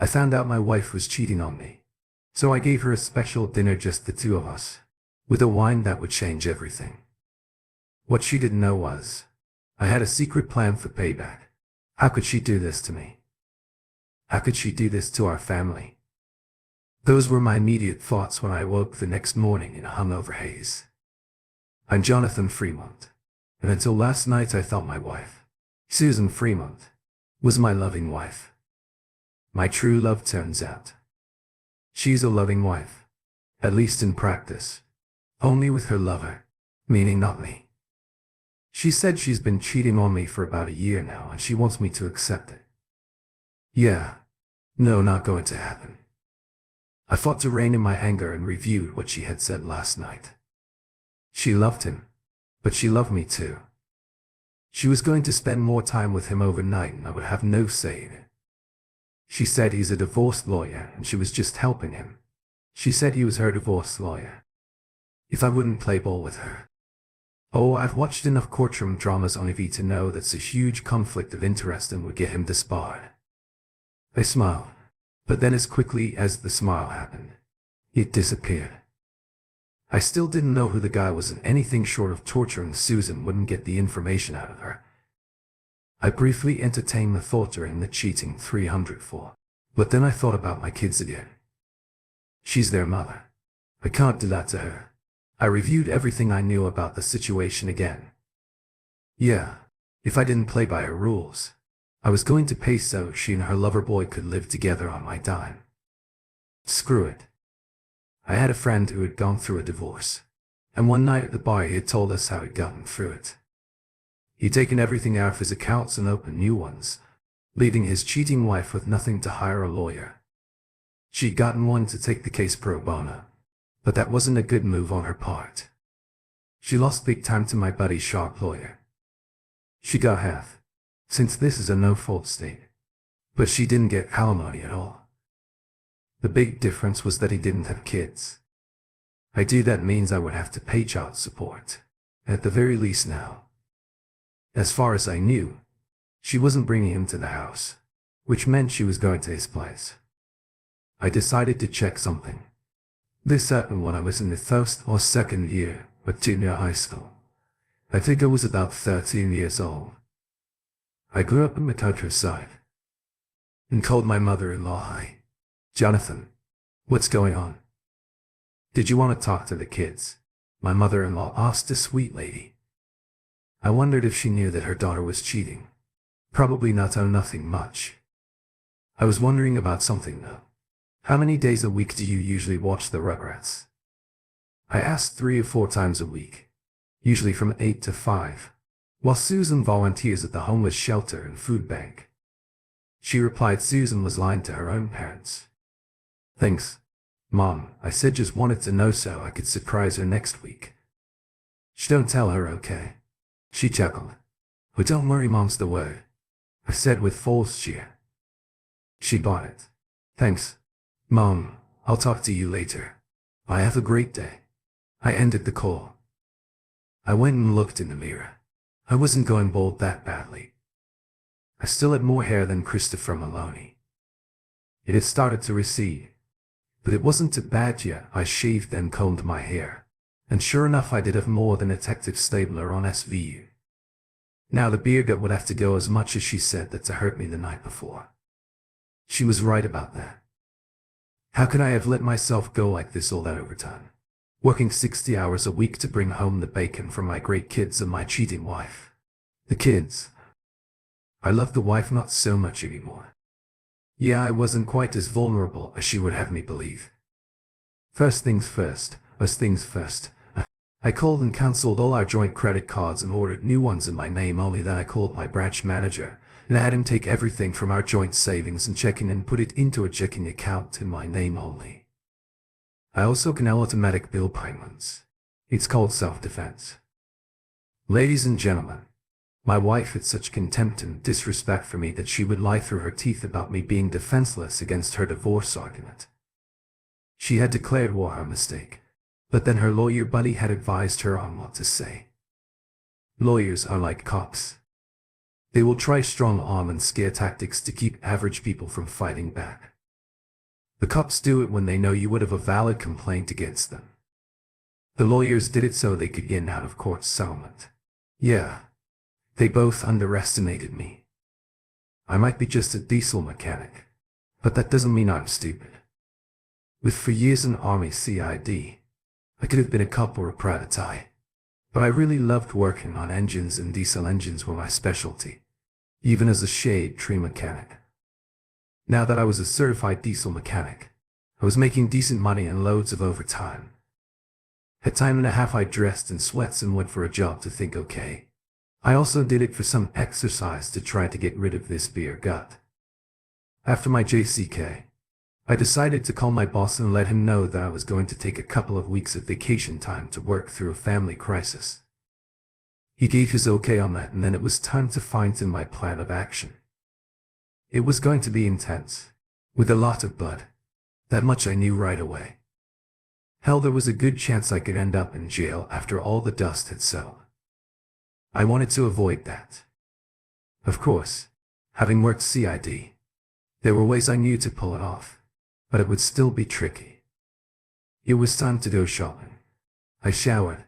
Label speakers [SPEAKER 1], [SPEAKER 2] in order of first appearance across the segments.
[SPEAKER 1] I found out my wife was cheating on me. So I gave her a special dinner, just the two of us, with a wine that would change everything. What she didn't know was, I had a secret plan for payback. How could she do this to me? How could she do this to our family? Those were my immediate thoughts when I woke the next morning in a hungover haze. I'm Jonathan Fremont, and until last night I thought my wife, Susan Fremont, was my loving wife. My true love, turns out. She's a loving wife, at least in practice, only with her lover, meaning not me. She said she's been cheating on me for about a year now and she wants me to accept it. Yeah, no, not going to happen. I fought to rein in my anger and reviewed what she had said last night. She loved him, but she loved me too. She was going to spend more time with him overnight and I would have no say in it. She said he's a divorce lawyer and she was just helping him. She said he was her divorce lawyer. If I wouldn't play ball with her. Oh, I've watched enough courtroom dramas on TV to know that's a huge conflict of interest and would get him disbarred. I smiled, but then as quickly as the smile happened, it disappeared. I still didn't know who the guy was, and anything short of torturing Susan wouldn't get the information out of her. I briefly entertained the thought during the cheating 304, but then I thought about my kids again. She's their mother. I can't do that to her. I reviewed everything I knew about the situation again. Yeah, if I didn't play by her rules, I was going to pay so she and her lover boy could live together on my dime. Screw it. I had a friend who had gone through a divorce, and one night at the bar he had told us how he'd gotten through it. He'd taken everything out of his accounts and opened new ones, leaving his cheating wife with nothing to hire a lawyer. She'd gotten one to take the case pro bono, but that wasn't a good move on her part. She lost big time to my buddy's sharp lawyer. She got half, since this is a no-fault state, but she didn't get alimony at all. The big difference was that he didn't have kids. I do. That means I would have to pay child support, at the very least now. As far as I knew, she wasn't bringing him to the house, which meant she was going to his place. I decided to check something. This happened when I was in the first or second year of junior high school. I think I was about 13 years old. I grew up in the countryside and called my mother-in-law. Hi, Jonathan, what's going on? Did you want to talk to the kids? My mother-in-law asked the sweet lady. I wondered if she knew that her daughter was cheating. Probably not. Oh, nothing much. I was wondering about something though. How many days a week do you usually watch the Rugrats? I asked 3 or 4 times a week, usually from 8 to 5, while Susan volunteers at the homeless shelter and food bank. She replied Susan was lying to her own parents. Thanks, Mom, I said, just wanted to know so I could surprise her next week. Shh, don't tell her, okay? She chuckled. Oh, don't worry, Mom's the word, I said with false cheer. She bought it. Thanks, Mom, I'll talk to you later. Bye, have a great day. I ended the call. I went and looked in the mirror. I wasn't going bald that badly. I still had more hair than Christopher Maloney. It had started to recede, but it wasn't too bad yet. I shaved and combed my hair, and sure enough I did have more than Detective Stabler on SVU. Now the beard would have to go, as much as she said that to hurt me the night before. She was right about that. How could I have let myself go like this? All that overtime, working 60 hours a week to bring home the bacon for my great kids and my cheating wife. The kids. I loved the wife not so much anymore. Yeah, I wasn't quite as vulnerable as she would have me believe. First things first, I called and cancelled all our joint credit cards and ordered new ones in my name only. Then I called my branch manager and I had him take everything from our joint savings and checking and put it into a checking account in my name only. I also can automatic bill payments. It's called self-defense. Ladies and gentlemen, my wife had such contempt and disrespect for me that she would lie through her teeth about me being defenseless against her divorce argument. She had declared war her mistake, but then her lawyer buddy had advised her on what to say. Lawyers are like cops. They will try strong arm and scare tactics to keep average people from fighting back. The cops do it when they know you would have a valid complaint against them. The lawyers did it so they could get an out-of-court settlement. Yeah, they both underestimated me. I might be just a diesel mechanic, but that doesn't mean I'm stupid. With 4 years in Army CID, I could have been a cop or a private eye. But I really loved working on engines, and diesel engines were my specialty, even as a shade tree mechanic. Now that I was a certified diesel mechanic, I was making decent money and loads of overtime. At time and a half I dressed in sweats and went for a jog to think okay. I also did it for some exercise to try to get rid of this beer gut. After my JCK, I decided to call my boss and let him know that I was going to take a couple of weeks of vacation time to work through a family crisis. He gave his okay on that, and then it was time to fine-tune my plan of action. It was going to be intense, with a lot of blood. That much I knew right away. Hell, there was a good chance I could end up in jail after all the dust had settled. I wanted to avoid that. Of course, having worked CID, there were ways I knew to pull it off, but it would still be tricky. It was time to go shopping. I showered,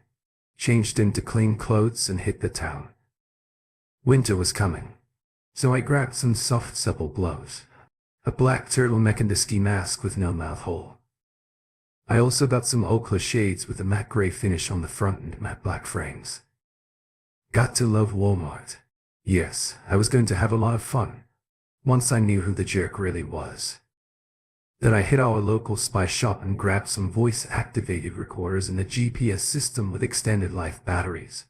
[SPEAKER 1] changed into clean clothes, and hit the town. Winter was coming, so I grabbed some soft supple gloves, a black turtleneck, and a ski mask with no mouth hole. I also got some ochre shades with a matte gray finish on the front and matte black frames. Got to love Walmart. Yes, I was going to have a lot of fun, once I knew who the jerk really was. Then I hit our local spy shop and grabbed some voice-activated recorders and a GPS system with extended life batteries.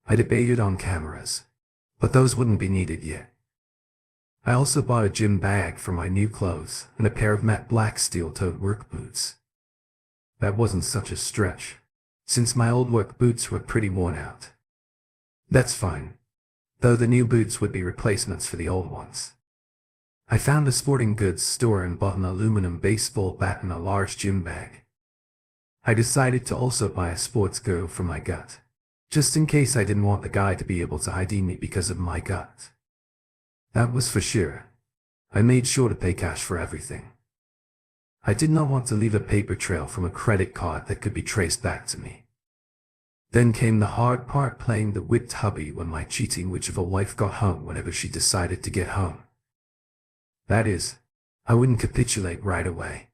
[SPEAKER 1] I debated on cameras, but those wouldn't be needed yet. I also bought a gym bag for my new clothes and a pair of matte black steel-toed work boots. That wasn't such a stretch, since my old work boots were pretty worn out. That's fine, though the new boots would be replacements for the old ones. I found a sporting goods store and bought an aluminum baseball bat and a large gym bag. I decided to also buy a sports girdle for my gut, just in case I didn't want the guy to be able to ID me because of my gut. That was for sure. I made sure to pay cash for everything. I did not want to leave a paper trail from a credit card that could be traced back to me. Then came the hard part, playing the whipped hubby when my cheating witch of a wife got home whenever she decided to get home. That is, I wouldn't capitulate right away.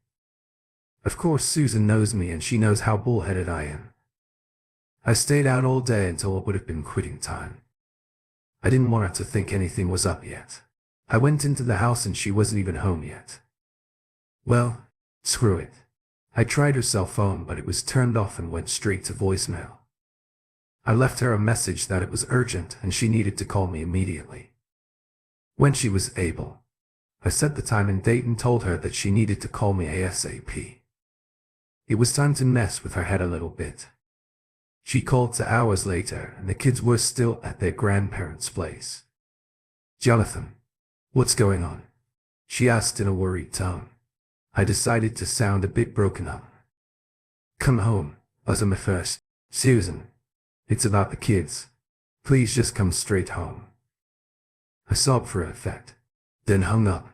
[SPEAKER 1] Of course, Susan knows me and she knows how bullheaded I am. I stayed out all day until it would have been quitting time. I didn't want her to think anything was up yet. I went into the house and she wasn't even home yet. Well, screw it. I tried her cell phone, but it was turned off and went straight to voicemail. I left her a message that it was urgent and she needed to call me immediately. When she was able, I set the time and date and told her that she needed to call me ASAP. It was time to mess with her head a little bit. She called 2 hours later and the kids were still at their grandparents' place. "Jonathan, what's going on?" she asked in a worried tone. I decided to sound a bit broken up. "Come home, my first, Susan. It's about the kids. Please just come straight home." I sobbed for effect, then hung up.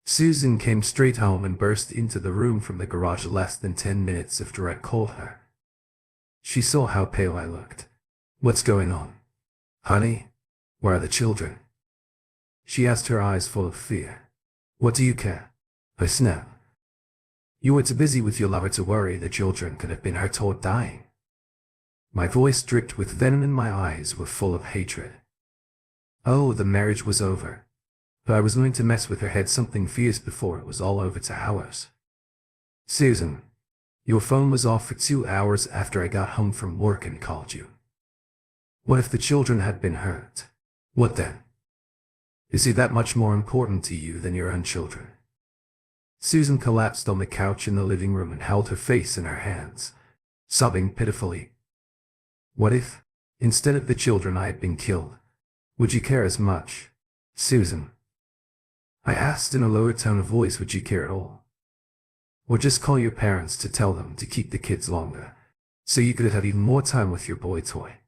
[SPEAKER 1] Susan came straight home and burst into the room from the garage less than 10 minutes after I called her. She saw how pale I looked. "What's going on? Honey, where are the children?" she asked, her eyes full of fear. "What do you care?" I snapped. "You were too busy with your lover to worry the children could have been hurt or dying." My voice dripped with venom and my eyes were full of hatred. Oh, the marriage was over. But I was going to mess with her head something fierce before it was all over to ours. "Susan, your phone was off for 2 hours after I got home from work and called you. What if the children had been hurt? What then? Is he that much more important to you than your own children?" Susan collapsed on the couch in the living room and held her face in her hands, sobbing pitifully. "What if, instead of the children, I had been killed? Would you care as much, Susan?" I asked in a lower tone of voice. "Would you care at all? Or just call your parents to tell them to keep the kids longer, so you could have even more time with your boy toy?"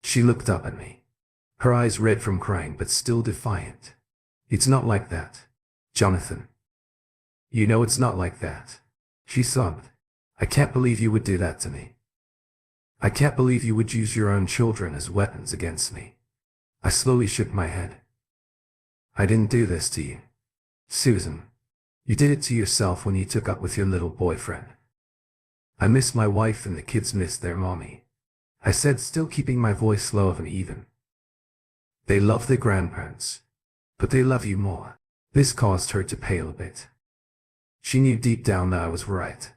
[SPEAKER 1] She looked up at me, her eyes red from crying but still defiant. "It's not like that, Jonathan. You know it's not like that. She sobbed. I can't believe you would do that to me. I can't believe you would use your own children as weapons against me. I slowly shook my head. I didn't do this to you, Susan. You did it to yourself when you took up with your little boyfriend. I miss my wife and the kids miss their mommy, I said, still keeping my voice low and even. They love their grandparents, but they love you more. This caused her to pale a bit. She knew deep down that I was right,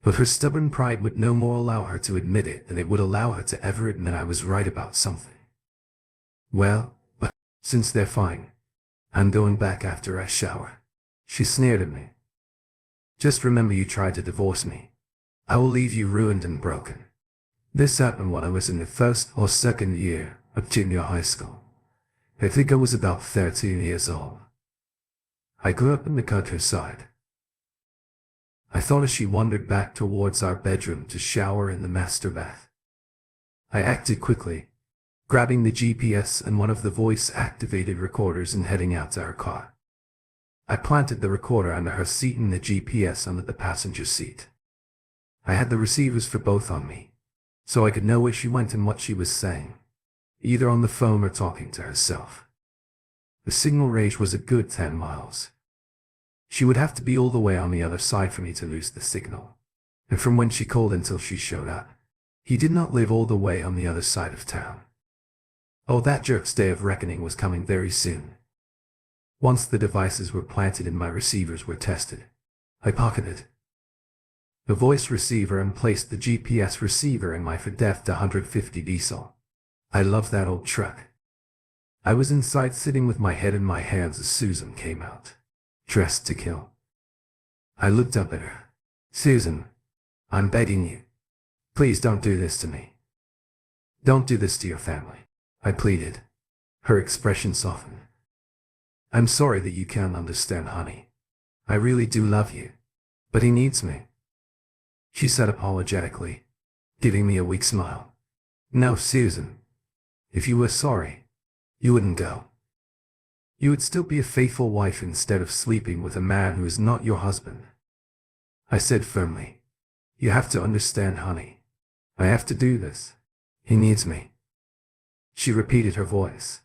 [SPEAKER 1] but her stubborn pride would no more allow her to admit it than it would allow her to ever admit I was right about something. Well, but since they're fine, I'm going back after I shower. She sneered at me. Just remember you tried to divorce me. I will leave you ruined and broken. This happened when I was in the first or second year of junior high school. I think I was about 13 years old. I grew up in the countryside. I thought as she wandered back towards our bedroom to shower in the master bath. I acted quickly, grabbing the GPS and one of the voice-activated recorders and heading out to her car. I planted the recorder under her seat and the GPS under the passenger seat. I had the receivers for both on me, so I could know where she went and what she was saying, either on the phone or talking to herself. The signal range was a good 10 miles. She would have to be all the way on the other side for me to lose the signal, and from when she called until she showed up, he did not live all the way on the other side of town. Oh, that jerk's day of reckoning was coming very soon. Once the devices were planted and my receivers were tested, I pocketed the voice receiver and placed the GPS receiver in my Ford F-150 diesel. I love that old truck. I was inside sitting with my head in my hands as Susan came out, dressed to kill. I looked up at her. Susan, I'm begging you. Please don't do this to me. Don't do this to your family, I pleaded. Her expression softened. I'm sorry that you can't understand, honey. I really do love you. But he needs me, she said apologetically, giving me a weak smile. No, Susan. If you were sorry, you wouldn't go. You would still be a faithful wife instead of sleeping with a man who is not your husband, I said firmly. You have to understand, honey. I have to do this. He needs me. She repeated, her voice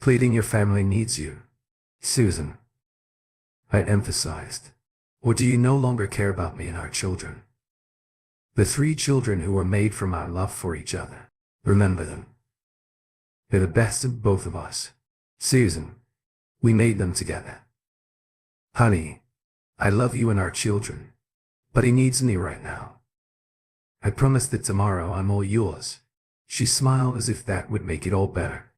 [SPEAKER 1] pleading. Your family needs you, Susan, I emphasized. Or do you no longer care about me and our children? The 3 children who were made from our love for each other. Remember them. They're the best of both of us, Susan. We made them together. Honey, I love you and our children, but he needs me right now. I promise that tomorrow I'm all yours. She smiled as if that would make it all better.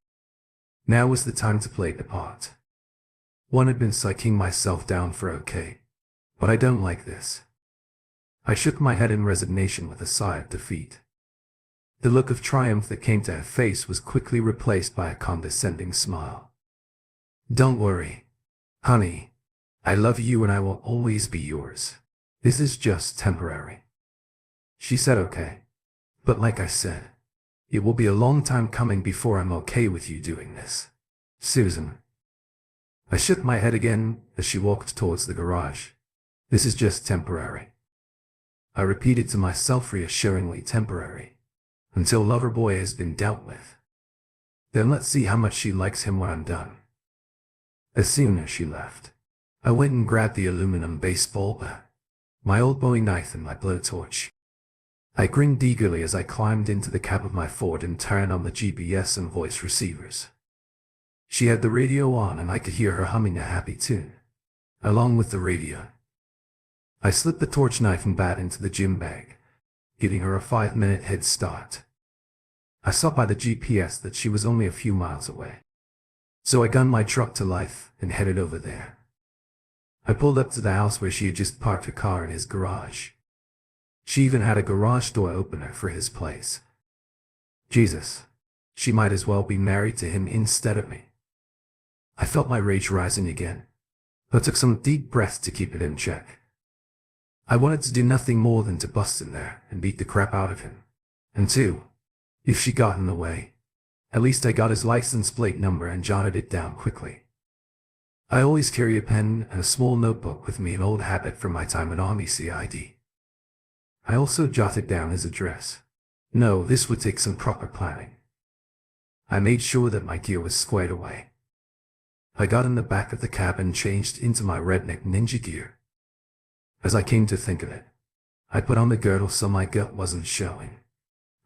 [SPEAKER 1] Now was the time to play the part. One had been psyching myself down for okay, but I don't like this. I shook my head in resignation with a sigh of defeat. The look of triumph that came to her face was quickly replaced by a condescending smile. Don't worry, honey. I love you and I will always be yours. This is just temporary. She said okay. But like I said, it will be a long time coming before I'm okay with you doing this, Susan. I shook my head again as she walked towards the garage. This is just temporary, I repeated to myself, reassuringly. Temporary, until Loverboy has been dealt with. Then let's see how much she likes him when I'm done. As soon as she left, I went and grabbed the aluminum baseball bat, my old Bowie knife and my blowtorch. I grinned eagerly as I climbed into the cab of my Ford and turned on the GPS and voice receivers. She had the radio on and I could hear her humming a happy tune, along with the radio. I slipped the torch knife and bat into the gym bag, giving her a 5-minute head start. I saw by the GPS that she was only a few miles away, so I gunned my truck to life and headed over there. I pulled up to the house where she had just parked her car in his garage. She even had a garage door opener for his place. Jesus, she might as well be married to him instead of me. I felt my rage rising again, but took some deep breaths to keep it in check. I wanted to do nothing more than to bust in there and beat the crap out of him. And 2, if she got in the way, at least I got his license plate number and jotted it down quickly. I always carry a pen and a small notebook with me, an old habit from my time at Army CID. I also jotted down his address. No, this would take some proper planning. I made sure that my gear was squared away. I got in the back of the cab and changed into my redneck ninja gear. As I came to think of it, I put on the girdle so my gut wasn't showing.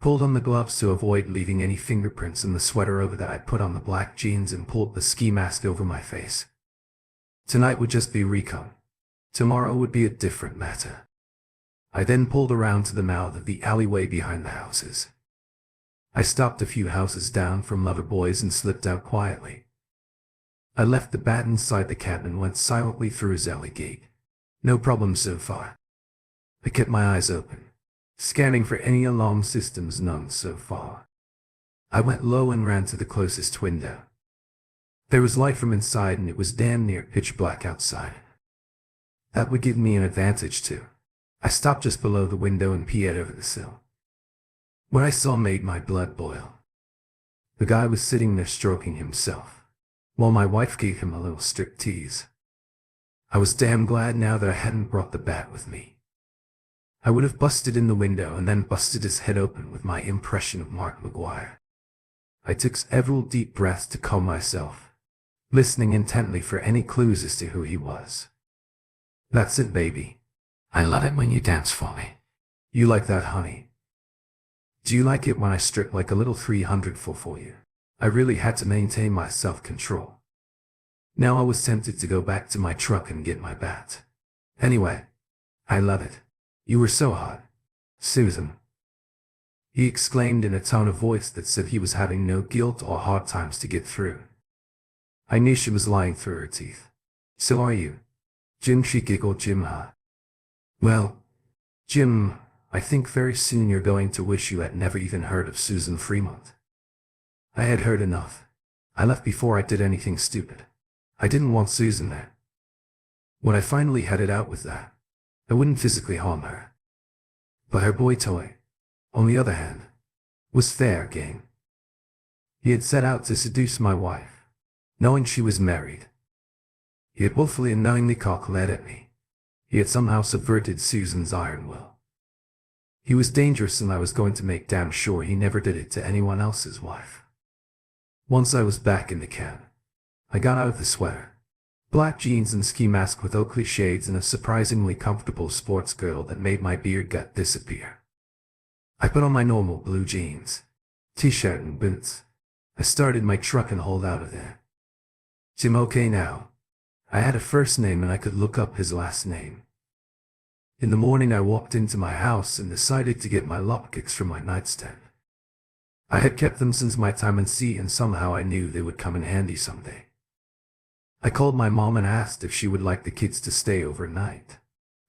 [SPEAKER 1] Pulled on the gloves to avoid leaving any fingerprints in the sweater over that. I put on the black jeans and pulled the ski mask over my face. Tonight would just be recon. Tomorrow would be a different matter. I then pulled around to the mouth of the alleyway behind the houses. I stopped a few houses down from other boys and slipped out quietly. I left the bat inside the cab and went silently through his alley gate. No problem so far. I kept my eyes open, scanning for any alarm systems. None so far. I went low and ran to the closest window. There was light from inside and it was damn near pitch black outside. That would give me an advantage too. I stopped just below the window and peered over the sill. What I saw made my blood boil. The guy was sitting there stroking himself, while my wife gave him a little strict tease. I was damn glad now that I hadn't brought the bat with me. I would have busted in the window and then busted his head open with my impression of Mark McGuire. I took several deep breaths to calm myself, listening intently for any clues as to who he was. That's it, baby. I love it when you dance for me. You like that, honey? Do you like it when I strip like a little 300 for you? I really had to maintain my self-control. Now I was tempted to go back to my truck and get my bat. Anyway, I love it. You were so hot, Susan. He exclaimed in a tone of voice that said he was having no guilt or hard times to get through. I knew she was lying through her teeth. So are you, Jim? She giggled. Jim, huh? Well, Jim, I think very soon you're going to wish you had never even heard of Susan Fremont. I had heard enough. I left before I did anything stupid. I didn't want Susan there. When I finally had it out with that, I wouldn't physically harm her. But her boy toy, on the other hand, was fair game. He had set out to seduce my wife, knowing she was married. He had willfully and knowingly cock-led at me. He had somehow subverted Susan's iron will. He was dangerous and I was going to make damn sure he never did it to anyone else's wife. Once I was back in the cab, I got out of the sweater, black jeans and ski mask with Oakley shades and a surprisingly comfortable sports girdle that made my beard gut disappear. I put on my normal blue jeans, t-shirt and boots. I started my truck and hauled out of there. Jim okay now? I had a first name and I could look up his last name. In the morning I walked into my house and decided to get my lockpicks from my nightstand. I had kept them since my time in sea and somehow I knew they would come in handy someday. I called my mom and asked if she would like the kids to stay overnight,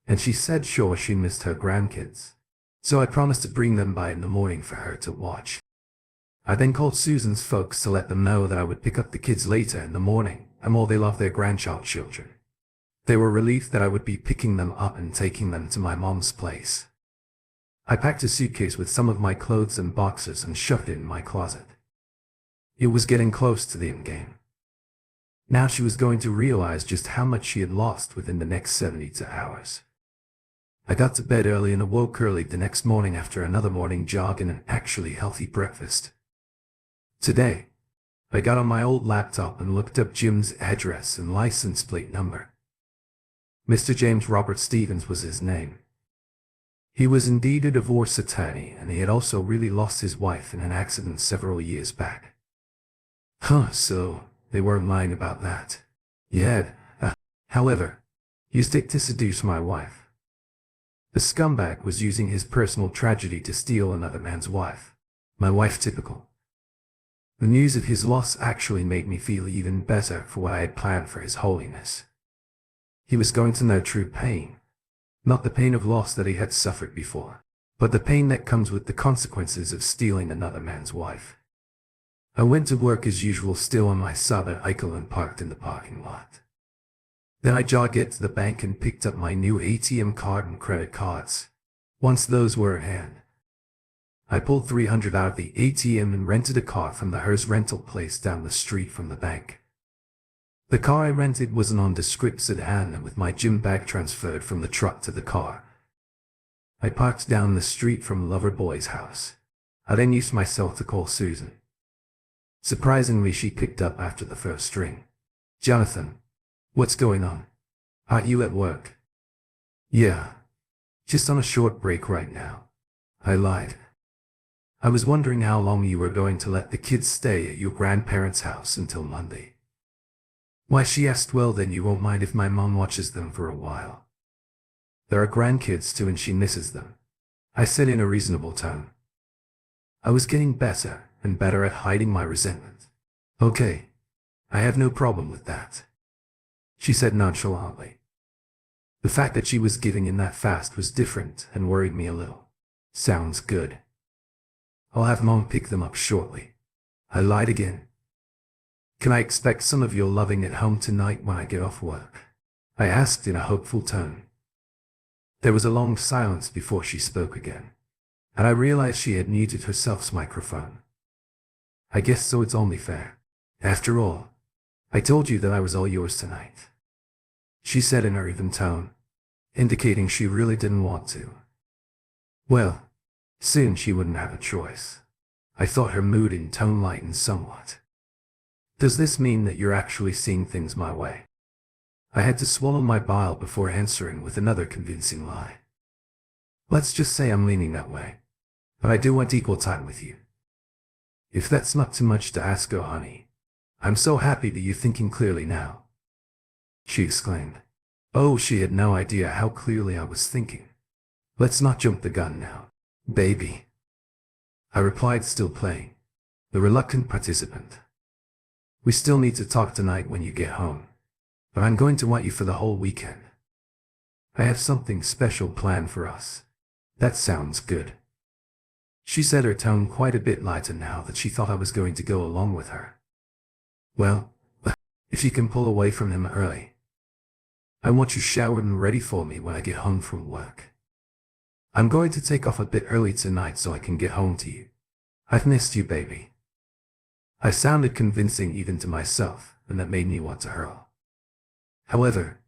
[SPEAKER 1] and she said sure, she missed her grandkids. So I promised to bring them by in the morning for her to watch. I then called Susan's folks to let them know that I would pick up the kids later in the morning, and while they love their grandchild children, they were relieved that I would be picking them up and taking them to my mom's place. I packed a suitcase with some of my clothes and boxes and shoved it in my closet. It was getting close to the end game. Now she was going to realize just how much she had lost within the next 72 hours. I got to bed early and awoke early the next morning after another morning jog and an actually healthy breakfast. Today, I got on my old laptop and looked up Jim's address and license plate number. Mr. James Robert Stevens was his name. He was indeed a divorce attorney, and he had also really lost his wife in an accident several years back. So they weren't lying about that. He had, however, used it to seduce my wife. The scumbag was using his personal tragedy to steal another man's wife. My wife typical. The news of his loss actually made me feel even better for what I had planned for His Holiness. He was going to know true pain. Not the pain of loss that he had suffered before, but the pain that comes with the consequences of stealing another man's wife. I went to work as usual, still on my Southern Eichel and parked in the parking lot. Then I jogged to the bank and picked up my new ATM card and credit cards. Once those were in hand, I pulled $300 out of the ATM and rented a car from the Hearst rental place down the street from the bank. The car I rented was an nondescript sedan, and with my gym bag transferred from the truck to the car. I parked down the street from Loverboy's house. I then used my cell to call Susan. Surprisingly, she picked up after the first ring. "Jonathan, what's going on? Aren't you at work?" "Yeah. Just on a short break right now." I lied. "I was wondering how long you were going to let the kids stay at your grandparents' house until Monday." "Why?" she asked. "Well, then you won't mind if my mom watches them for a while. There are grandkids too and she misses them," I said in a reasonable tone. I was getting better and better at hiding my resentment. "Okay. I have no problem with that," she said nonchalantly. The fact that she was giving in that fast was different and worried me a little. "Sounds good. I'll have Mom pick them up shortly." I lied again. "Can I expect some of your loving at home tonight when I get off work?" I asked in a hopeful tone. There was a long silence before she spoke again, and I realized she had muted herself's microphone. "I guess so. It's only fair. After all, I told you that I was all yours tonight," she said in her even tone, indicating she really didn't want to. Well, soon she wouldn't have a choice. I thought her mood and tone lightened somewhat. "Does this mean that you're actually seeing things my way?" I had to swallow my bile before answering with another convincing lie. "Let's just say I'm leaning that way. But I do want equal time with you." "If that's not too much to ask, oh honey, I'm so happy that you're thinking clearly now," she exclaimed. Oh, she had no idea how clearly I was thinking. "Let's not jump the gun now, baby," I replied, still playing the reluctant participant. "We still need to talk tonight when you get home, but I'm going to want you for the whole weekend. I have something special planned for us." "That sounds good," she said, her tone quite a bit lighter now that she thought I was going to go along with her. "Well, if you can pull away from him early. I want you showered and ready for me when I get home from work. I'm going to take off a bit early tonight so I can get home to you. I've missed you, baby." I sounded convincing even to myself, and that made me want to hurl. However,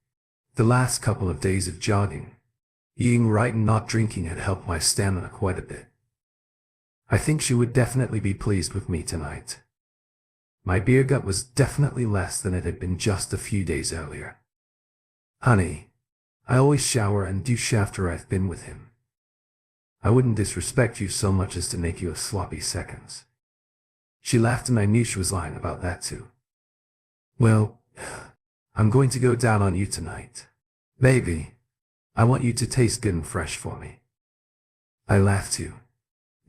[SPEAKER 1] the last couple of days of jogging, eating right and not drinking had helped my stamina quite a bit. I think she would definitely be pleased with me tonight. My beer gut was definitely less than it had been just a few days earlier. "Honey, I always shower and douche after I've been with him. I wouldn't disrespect you so much as to make you a sloppy seconds." She laughed, and I knew she was lying about that too. "Well, I'm going to go down on you tonight. Baby, I want you to taste good and fresh for me." I laughed too.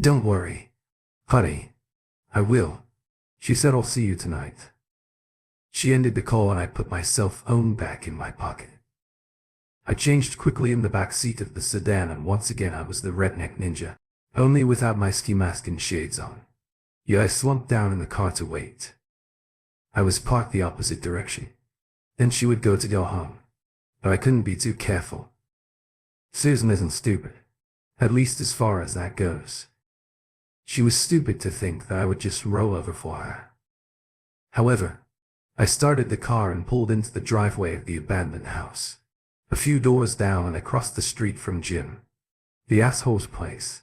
[SPEAKER 1] "Don't worry, honey, I will," she said. "I'll see you tonight." She ended the call and I put my cell phone back in my pocket. I changed quickly in the back seat of the sedan, and once again I was the redneck ninja, only without my ski mask and shades on. Yeah, I slumped down in the car to wait. I was parked the opposite direction. Then she would go home, but I couldn't be too careful. Susan isn't stupid, at least as far as that goes. She was stupid to think that I would just roll over for her. However, I started the car and pulled into the driveway of the abandoned house, a few doors down and across the street from Jim, the asshole's place.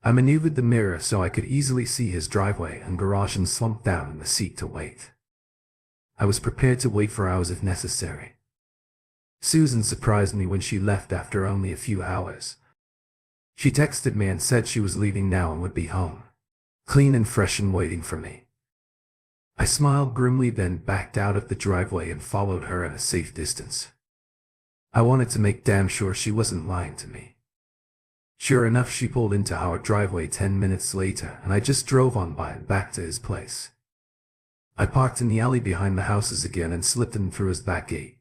[SPEAKER 1] I maneuvered the mirror so I could easily see his driveway and garage and slumped down in the seat to wait. I was prepared to wait for hours if necessary. Susan surprised me when she left after only a few hours. She texted me and said she was leaving now and would be home, clean and fresh and waiting for me. I smiled grimly, then backed out of the driveway and followed her at a safe distance. I wanted to make damn sure she wasn't lying to me. Sure enough, she pulled into our driveway 10 minutes later, and I just drove on by and back to his place. I parked in the alley behind the houses again and slipped in through his back gate.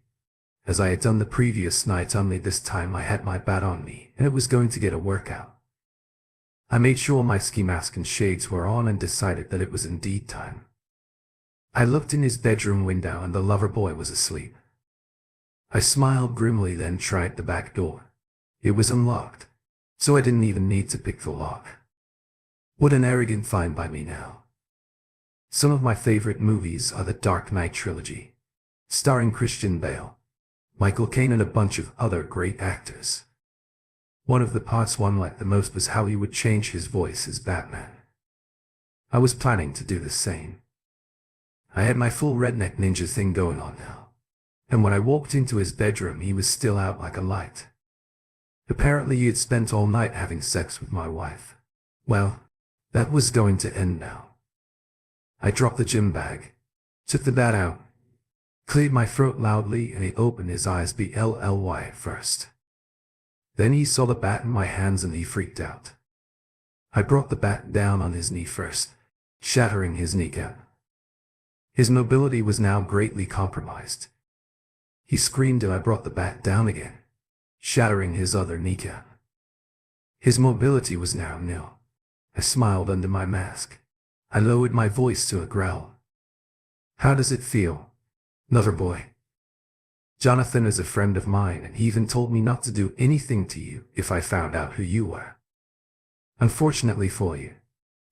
[SPEAKER 1] As I had done the previous night, only this time I had my bat on me, and it was going to get a workout. I made sure my ski mask and shades were on and decided that it was indeed time. I looked in his bedroom window and the lover boy was asleep. I smiled grimly, then tried the back door. It was unlocked, so I didn't even need to pick the lock. What an arrogant find by me now. Some of my favorite movies are the Dark Knight trilogy, starring Christian Bale, Michael Caine and a bunch of other great actors. One of the parts one liked the most was how he would change his voice as Batman. I was planning to do the same. I had my full redneck ninja thing going on now, and when I walked into his bedroom he was still out like a light. Apparently he had spent all night having sex with my wife. Well, that was going to end now. I dropped the gym bag, took the bat out, cleared my throat loudly, and he opened his eyes BLLY at first. Then he saw the bat in my hands and he freaked out. I brought the bat down on his knee first, shattering his kneecap. His mobility was now greatly compromised. He screamed and I brought the bat down again, shattering his other kneecap. His mobility was now nil. I smiled under my mask. I lowered my voice to a growl. How does it feel, lover boy? Jonathan is a friend of mine and he even told me not to do anything to you if I found out who you were. Unfortunately for you,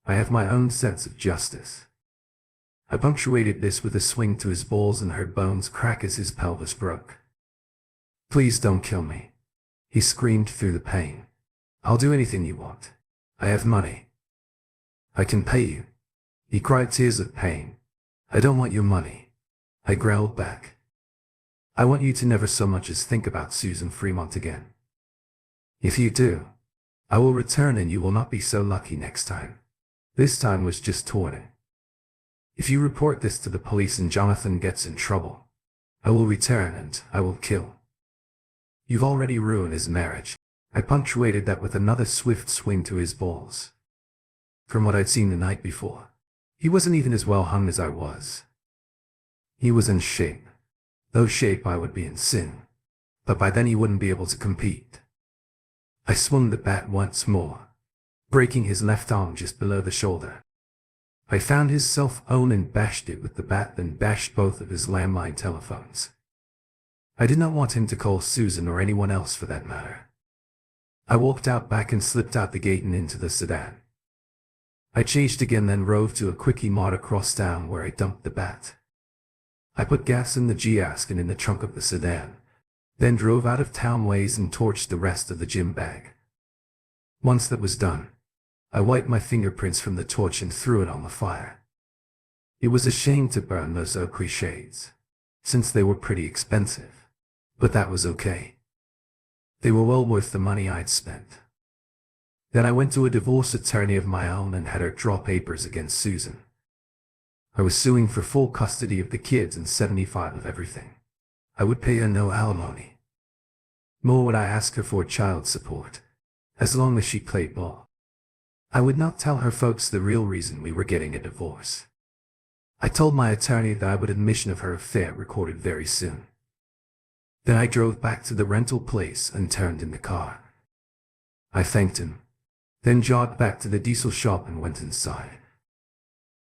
[SPEAKER 1] I have my own sense of justice. I punctuated this with a swing to his balls and heard bones crack as his pelvis broke. Please don't kill me, he screamed through the pain. I'll do anything you want. I have money. I can pay you. He cried, tears of pain. I don't want your money, I growled back. I want you to never so much as think about Susan Fremont again. If you do, I will return and you will not be so lucky next time. This time was just taunting. If you report this to the police and Jonathan gets in trouble, I will return and I will kill. You've already ruined his marriage. I punctuated that with another swift swing to his balls. From what I'd seen the night before, he wasn't even as well hung as I was. He was in shape. Though shape I would be in sin, but by then he wouldn't be able to compete. I swung the bat once more, breaking his left arm just below the shoulder. I found his cell phone and bashed it with the bat, then bashed both of his landline telephones. I did not want him to call Susan or anyone else for that matter. I walked out back and slipped out the gate and into the sedan. I changed again, then drove to a quickie mart across town where I dumped the bat. I put gas in the G-Ask and in the trunk of the sedan, then drove out of town ways and torched the rest of the gym bag. Once that was done, I wiped my fingerprints from the torch and threw it on the fire. It was a shame to burn those ochre shades, since they were pretty expensive, but that was okay. They were well worth the money I'd spent. Then I went to a divorce attorney of my own and had her draw papers against Susan. I was suing for full custody of the kids and 75 of everything. I would pay her no alimony. Nor would I ask her for child support, as long as she played ball. I would not tell her folks the real reason we were getting a divorce. I told my attorney that I would admission of her affair recorded very soon. Then I drove back to the rental place and turned in the car. I thanked him, then jogged back to the diesel shop and went inside.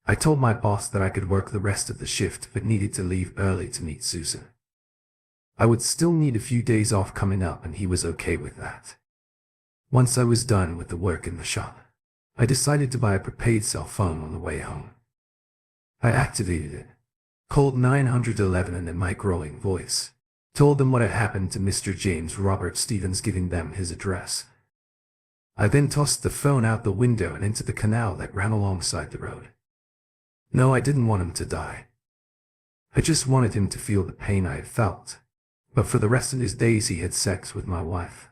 [SPEAKER 1] I told my boss that I could work the rest of the shift but needed to leave early to meet Susan. I would still need a few days off coming up and he was okay with that. Once I was done with the work in the shop, I decided to buy a prepaid cell phone on the way home. I activated it, called 911 and in my growling voice, told them what had happened to Mr. James Robert Stevens, giving them his address. I then tossed the phone out the window and into the canal that ran alongside the road. No, I didn't want him to die. I just wanted him to feel the pain I had felt. But for the rest of his days he had sex with my wife.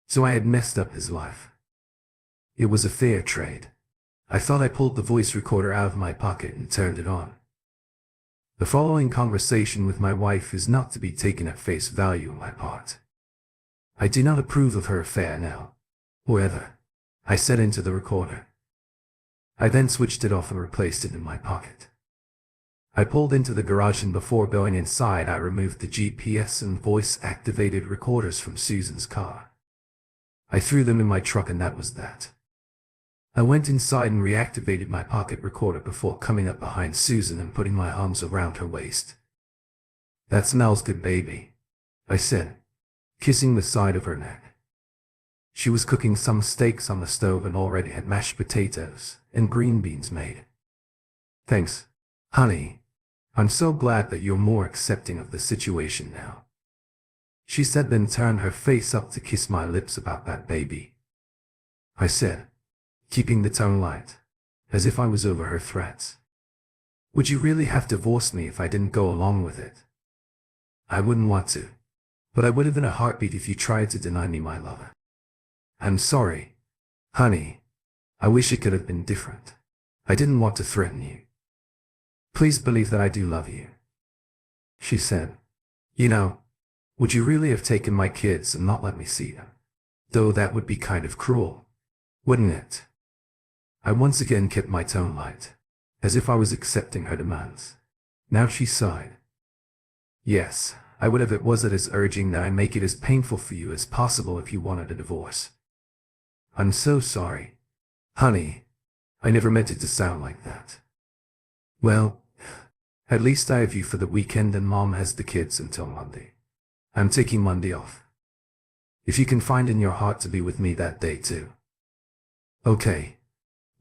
[SPEAKER 1] So I had messed up his life. It was a fair trade. I thought. I pulled the voice recorder out of my pocket and turned it on. The following conversation with my wife is not to be taken at face value on my part. I do not approve of her affair now, or ever, I said into the recorder. I then switched it off and replaced it in my pocket. I pulled into the garage and before going inside I removed the GPS and voice-activated recorders from Susan's car. I threw them in my truck and that was that. I went inside and reactivated my pocket recorder before coming up behind Susan and putting my arms around her waist. "That smells good, baby," I said, kissing the side of her neck. She was cooking some steaks on the stove and already had mashed potatoes and green beans made. "Thanks, honey," I'm so glad that you're more accepting of the situation now," she said, then turned her face up to kiss my lips. "About that baby," I said, keeping the tone light, as if I was over her threats. "Would you really have divorced me if I didn't go along with it?" "I wouldn't want to, but I would have in a heartbeat if you tried to deny me my love." "I'm sorry, honey. I wish it could have been different. I didn't want to threaten you. Please believe that I do love you," she said. "You know, would you really have taken my kids and not let me see them? Though that would be kind of cruel, wouldn't it?" I once again kept my tone light, as if I was accepting her demands. Now she sighed. "Yes, I would have. It was as urging that I make it as painful for you as possible if you wanted a divorce." "I'm so sorry, honey. I never meant it to sound like that." "Well, at least I have you for the weekend and Mom has the kids until Monday. I'm taking Monday off. If you can find in your heart to be with me that day too." "Okay.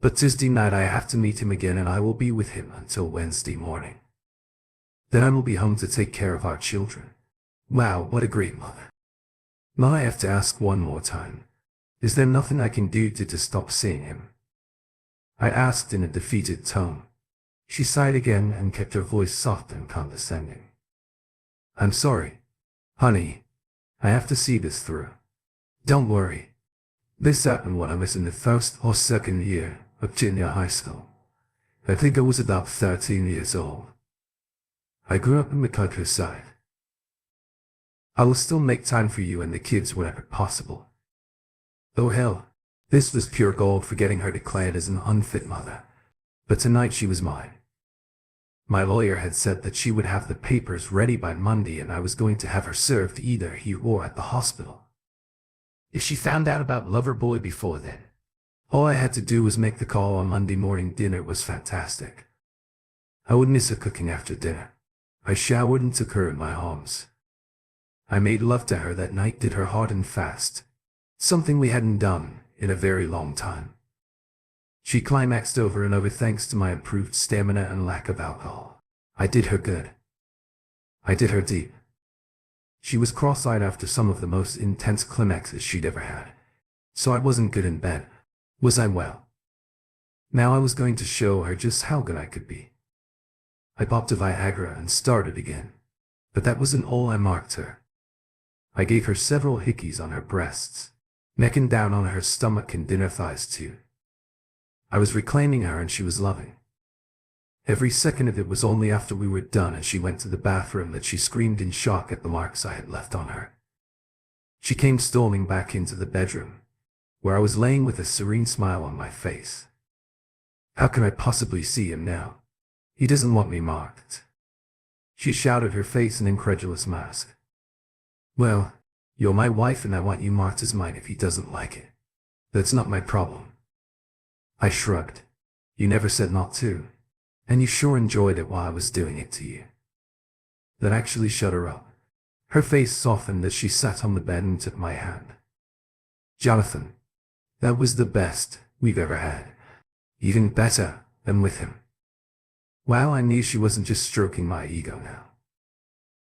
[SPEAKER 1] But Tuesday night I have to meet him again and I will be with him until Wednesday morning. Then I will be home to take care of our children." "Wow, what a great mother." "Now I have to ask one more time. Is there nothing I can do to stop seeing him?" I asked in a defeated tone. She sighed again and kept her voice soft and condescending. "I'm sorry, honey. I have to see this through. Don't worry. This happened when I was in the first or second year of junior high school. I think I was about 13 years old. I grew up in the countryside. I will still make time for you and the kids whenever possible." Oh hell, this was pure gold for getting her declared as an unfit mother. But tonight she was mine. My lawyer had said that she would have the papers ready by Monday and I was going to have her served either here or at the hospital. If she found out about Loverboy before then, all I had to do was make the call on Monday morning. Dinner was fantastic. I would miss her cooking after dinner. I showered and took her in my arms. I made love to her that night, did her hard and fast, something we hadn't done in a very long time. She climaxed over and over thanks to my improved stamina and lack of alcohol. I did her good. I did her deep. She was cross-eyed after some of the most intense climaxes she'd ever had. So I wasn't good in bed, was I? Well, now I was going to show her just how good I could be. I popped a Viagra and started again. But that wasn't all. I marked her. I gave her several hickeys on her breasts, neck and down on her stomach and inner thighs too. I was reclaiming her and she was loving. Every second of it was only after we were done and she went to the bathroom that she screamed in shock at the marks I had left on her. She came storming back into the bedroom, where I was laying with a serene smile on my face. "How can I possibly see him now? He doesn't want me marked," she shouted, her face an incredulous mask. "Well, you're my wife and I want you marked as mine if he doesn't like it. That's not my problem." I shrugged. "You never said not to. And you sure enjoyed it while I was doing it to you." That actually shut her up. Her face softened as she sat on the bed and took my hand. "Jonathan, that was the best we've ever had. Even better than with him." Wow, I knew she wasn't just stroking my ego now.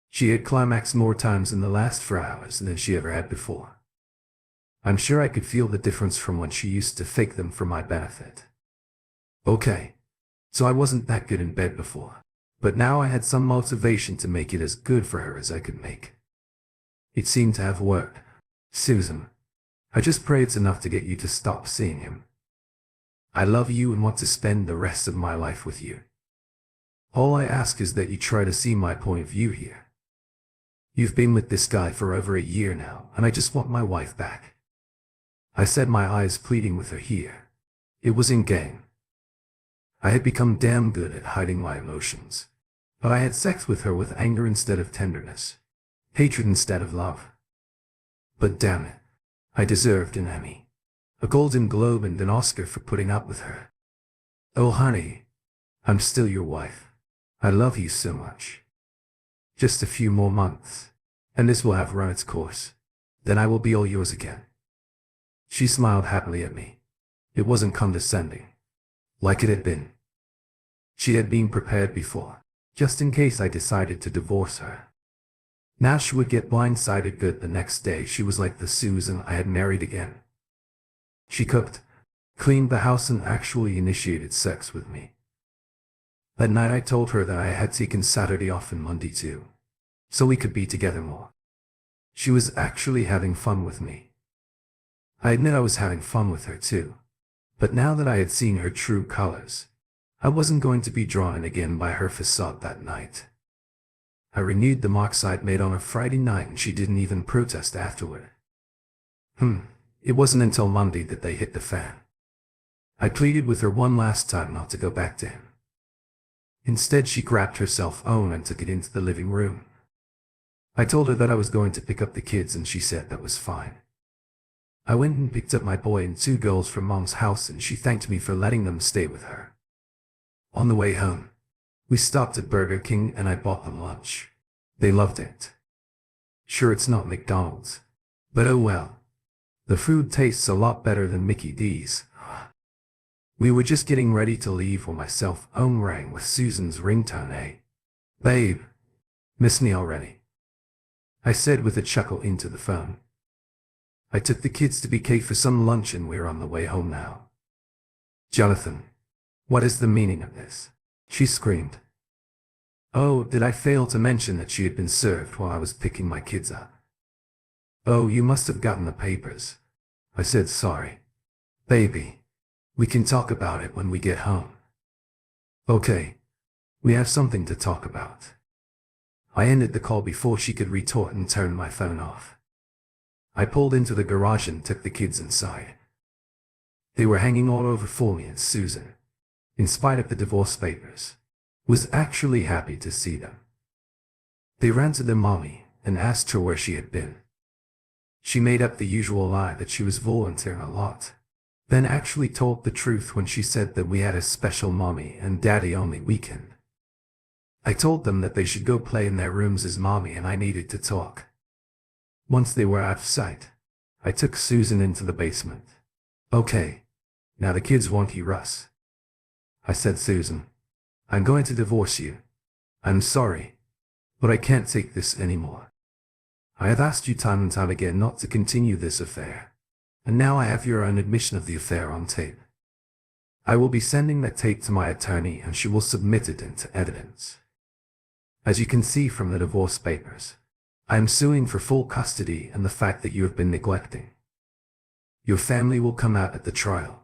[SPEAKER 1] She had climaxed more times in the last 4 hours than she ever had before. I'm sure I could feel the difference from when she used to fake them for my benefit. Okay, so I wasn't that good in bed before, but now I had some motivation to make it as good for her as I could make. It seemed to have worked. "Susan, I just pray it's enough to get you to stop seeing him. I love you and want to spend the rest of my life with you. All I ask is that you try to see my point of view here. You've been with this guy for over a year now, and I just want my wife back." I said, my eyes pleading with her here. It was in game. I had become damn good at hiding my emotions, but I had sex with her with anger instead of tenderness, hatred instead of love. But damn it, I deserved an Emmy, a Golden Globe and an Oscar for putting up with her. Oh honey, I'm still your wife. I love you so much. Just a few more months, and this will have run its course. Then I will be all yours again. She smiled happily at me. It wasn't condescending, like it had been. She had been prepared before. just in case I decided to divorce her. Now she would get blindsided good the next day. She was like the Susan I had married again. She cooked, cleaned the house, and actually initiated sex with me. That night I told her that I had taken Saturday off and Monday too, so we could be together more. She was actually having fun with me. I admit I was having fun with her too, but now that I had seen her true colors, I wasn't going to be drawn in again by her facade that night. I renewed the marks I'd made on a Friday night, and she didn't even protest afterward. It wasn't until Monday that they hit the fan. I pleaded with her one last time not to go back to him. Instead, she grabbed her cell phone and took it into the living room. I told her that I was going to pick up the kids, and she said that was fine. I went and picked up my boy and 2 girls from Mom's house, and she thanked me for letting them stay with her. On the way home, we stopped at Burger King and I bought them lunch. They loved it. Sure, it's not McDonald's, but oh well. The food tastes a lot better than Mickey D's. We were just getting ready to leave when my cell phone rang with Susan's ringtone. "Hey, babe, miss me already?" I said with a chuckle into the phone. I took the kids to BK for some lunch and we're on the way home now. "Jonathan, what is the meaning of this?" she screamed. Oh, did I fail to mention that she had been served while I was picking my kids up? "Oh, you must have gotten the papers." I said, "Sorry. Baby, we can talk about it when we get home." "Okay, we have something to talk about." I ended the call before she could retort and turned my phone off. I pulled into the garage and took the kids inside. They were hanging all over for me, and Susan, in spite of the divorce papers, was actually happy to see them. They ran to their mommy and asked her where she had been. She made up the usual lie that she was volunteering a lot, then actually told the truth when she said that we had a special mommy and daddy only weekend. I told them that they should go play in their rooms as mommy and I needed to talk. Once they were out of sight, I took Susan into the basement. "Okay, now the kids won't hear us," I said. "Susan, I'm going to divorce you. I'm sorry, but I can't take this anymore. I have asked you time and time again not to continue this affair, and now I have your own admission of the affair on tape. I will be sending that tape to my attorney and she will submit it into evidence. As you can see from the divorce papers, I am suing for full custody and the fact that you have been neglecting. Your family will come out at the trial.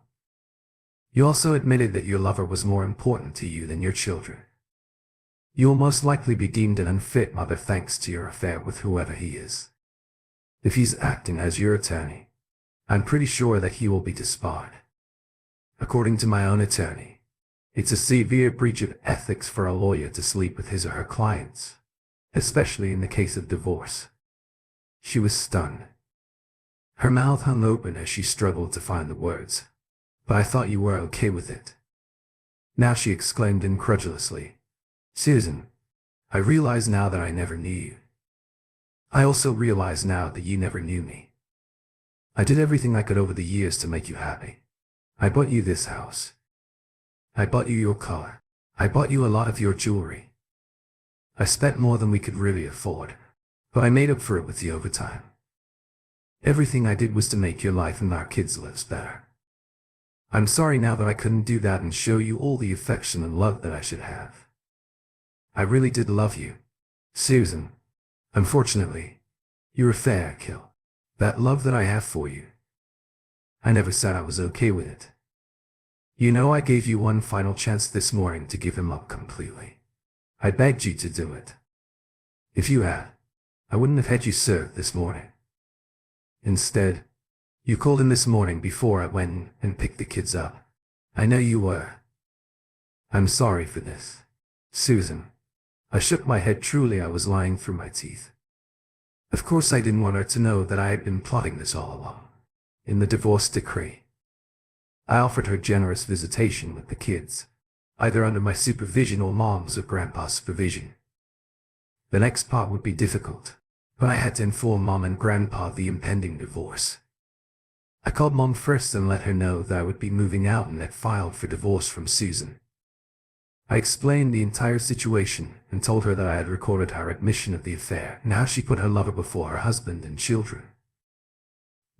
[SPEAKER 1] You also admitted that your lover was more important to you than your children. You will most likely be deemed an unfit mother thanks to your affair with whoever he is. If he's acting as your attorney, I'm pretty sure that he will be disbarred. According to my own attorney, it's a severe breach of ethics for a lawyer to sleep with his or her clients, especially in the case of divorce." She was stunned. Her mouth hung open as she struggled to find the words. "But I thought you were okay with it." Now she exclaimed incredulously, "Susan, I realize now that I never knew you. I also realize now that you never knew me. I did everything I could over the years to make you happy. I bought you this house. I bought you your car. I bought you a lot of your jewelry. I spent more than we could really afford, but I made up for it with the overtime. Everything I did was to make your life and our kids' lives better. I'm sorry now that I couldn't do that and show you all the affection and love that I should have. I really did love you, Susan. Unfortunately, you're a fair kill. That love that I have for you, I never said I was okay with it. You know, I gave you one final chance this morning to give him up completely. I begged you to do it. If you had, I wouldn't have had you served this morning. Instead, you called in this morning before I went and picked the kids up. I know you were. I'm sorry for this, Susan." I shook my head. Truly, I was lying through my teeth. Of course, I didn't want her to know that I had been plotting this all along. In the divorce decree, I offered her generous visitation with the kids, either under my supervision or Mom's or Grandpa's supervision. The next part would be difficult, but I had to inform Mom and Grandpa of the impending divorce. I called Mom first and let her know that I would be moving out and had filed for divorce from Susan. I explained the entire situation and told her that I had recorded her admission of the affair and how she put her lover before her husband and children.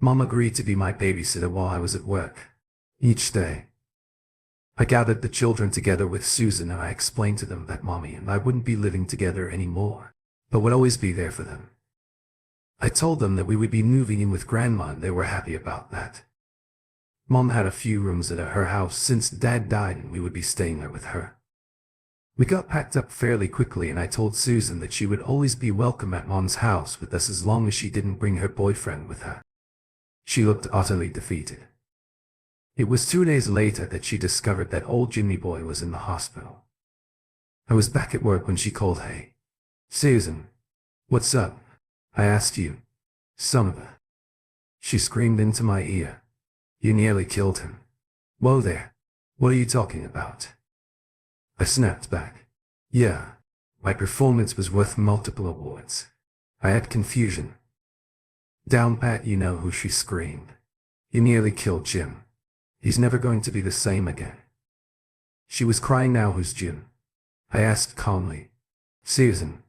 [SPEAKER 1] Mom agreed to be my babysitter while I was at work. Each day, I gathered the children together with Susan and I explained to them that Mommy and I wouldn't be living together anymore, but would always be there for them. I told them that we would be moving in with Grandma and they were happy about that. Mom had a few rooms at her house since Dad died and we would be staying there with her. We got packed up fairly quickly and I told Susan that she would always be welcome at Mom's house with us as long as she didn't bring her boyfriend with her. She looked utterly defeated. It was 2 days later that she discovered that old Jimmy boy was in the hospital. I was back at work when she called. "Hey, Susan, what's up? I asked you, son of a..." She screamed into my ear. "You nearly killed him." "Whoa there, what are you talking about?" I snapped back. "Yeah, my performance was worth multiple awards." I had confusion. "Down pat, you know who," she screamed. "You nearly killed Jim. He's never going to be the same again." She was crying now. "Who's Jim?" I asked calmly. "Susan,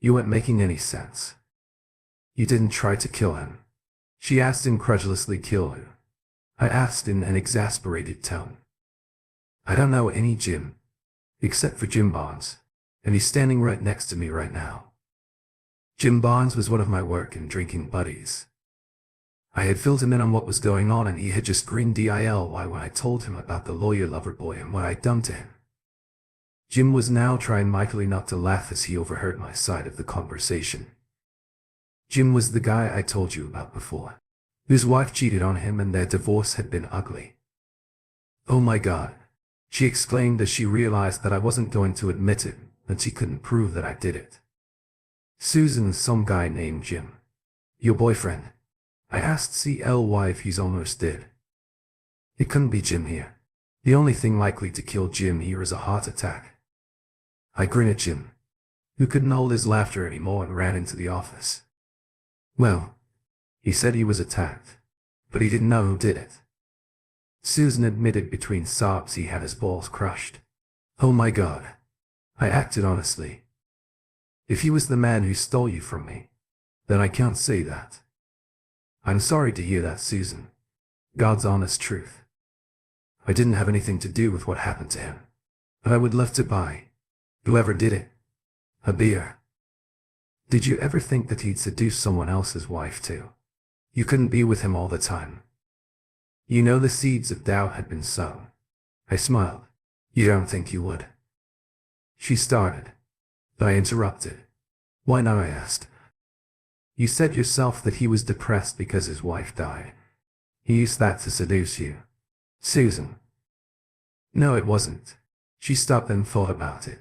[SPEAKER 1] you weren't making any sense." "You didn't try to kill him?" she asked incredulously. "Kill who?" I asked in an exasperated tone. "I don't know any Jim, except for Jim Barnes, and he's standing right next to me right now." Jim Barnes was one of my work and drinking buddies. I had filled him in on what was going on and he had just grinned diy when I told him about the lawyer lover boy and what I'd done to him. Jim was now trying mightily not to laugh as he overheard my side of the conversation. Jim was the guy I told you about before, whose wife cheated on him and their divorce had been ugly. "Oh my God," she exclaimed as she realized that I wasn't going to admit it and she couldn't prove that I did it. "Susan, some guy named Jim. Your boyfriend?" I asked CLY if he's almost dead. "It couldn't be Jim here. The only thing likely to kill Jim here is a heart attack." I grinned at Jim, who couldn't hold his laughter anymore, and ran into the office. "Well, he said he was attacked, but he didn't know who did it." Susan admitted between sobs he had his balls crushed. "Oh my God." I acted honestly. "If he was the man who stole you from me, then I can't say that." "I'm sorry to hear that, Susan. God's honest truth. I didn't have anything to do with what happened to him, but I would love to buy, whoever did it, a beer." "Did you ever think that he'd seduce someone else's wife too? You couldn't be with him all the time. You know the seeds of doubt had been sown." I smiled. "You don't think you would?" She started, but I interrupted. "Why not?" I asked. "You said yourself that he was depressed because his wife died. He used that to seduce you." "Susan." "No, it wasn't." She stopped and thought about it.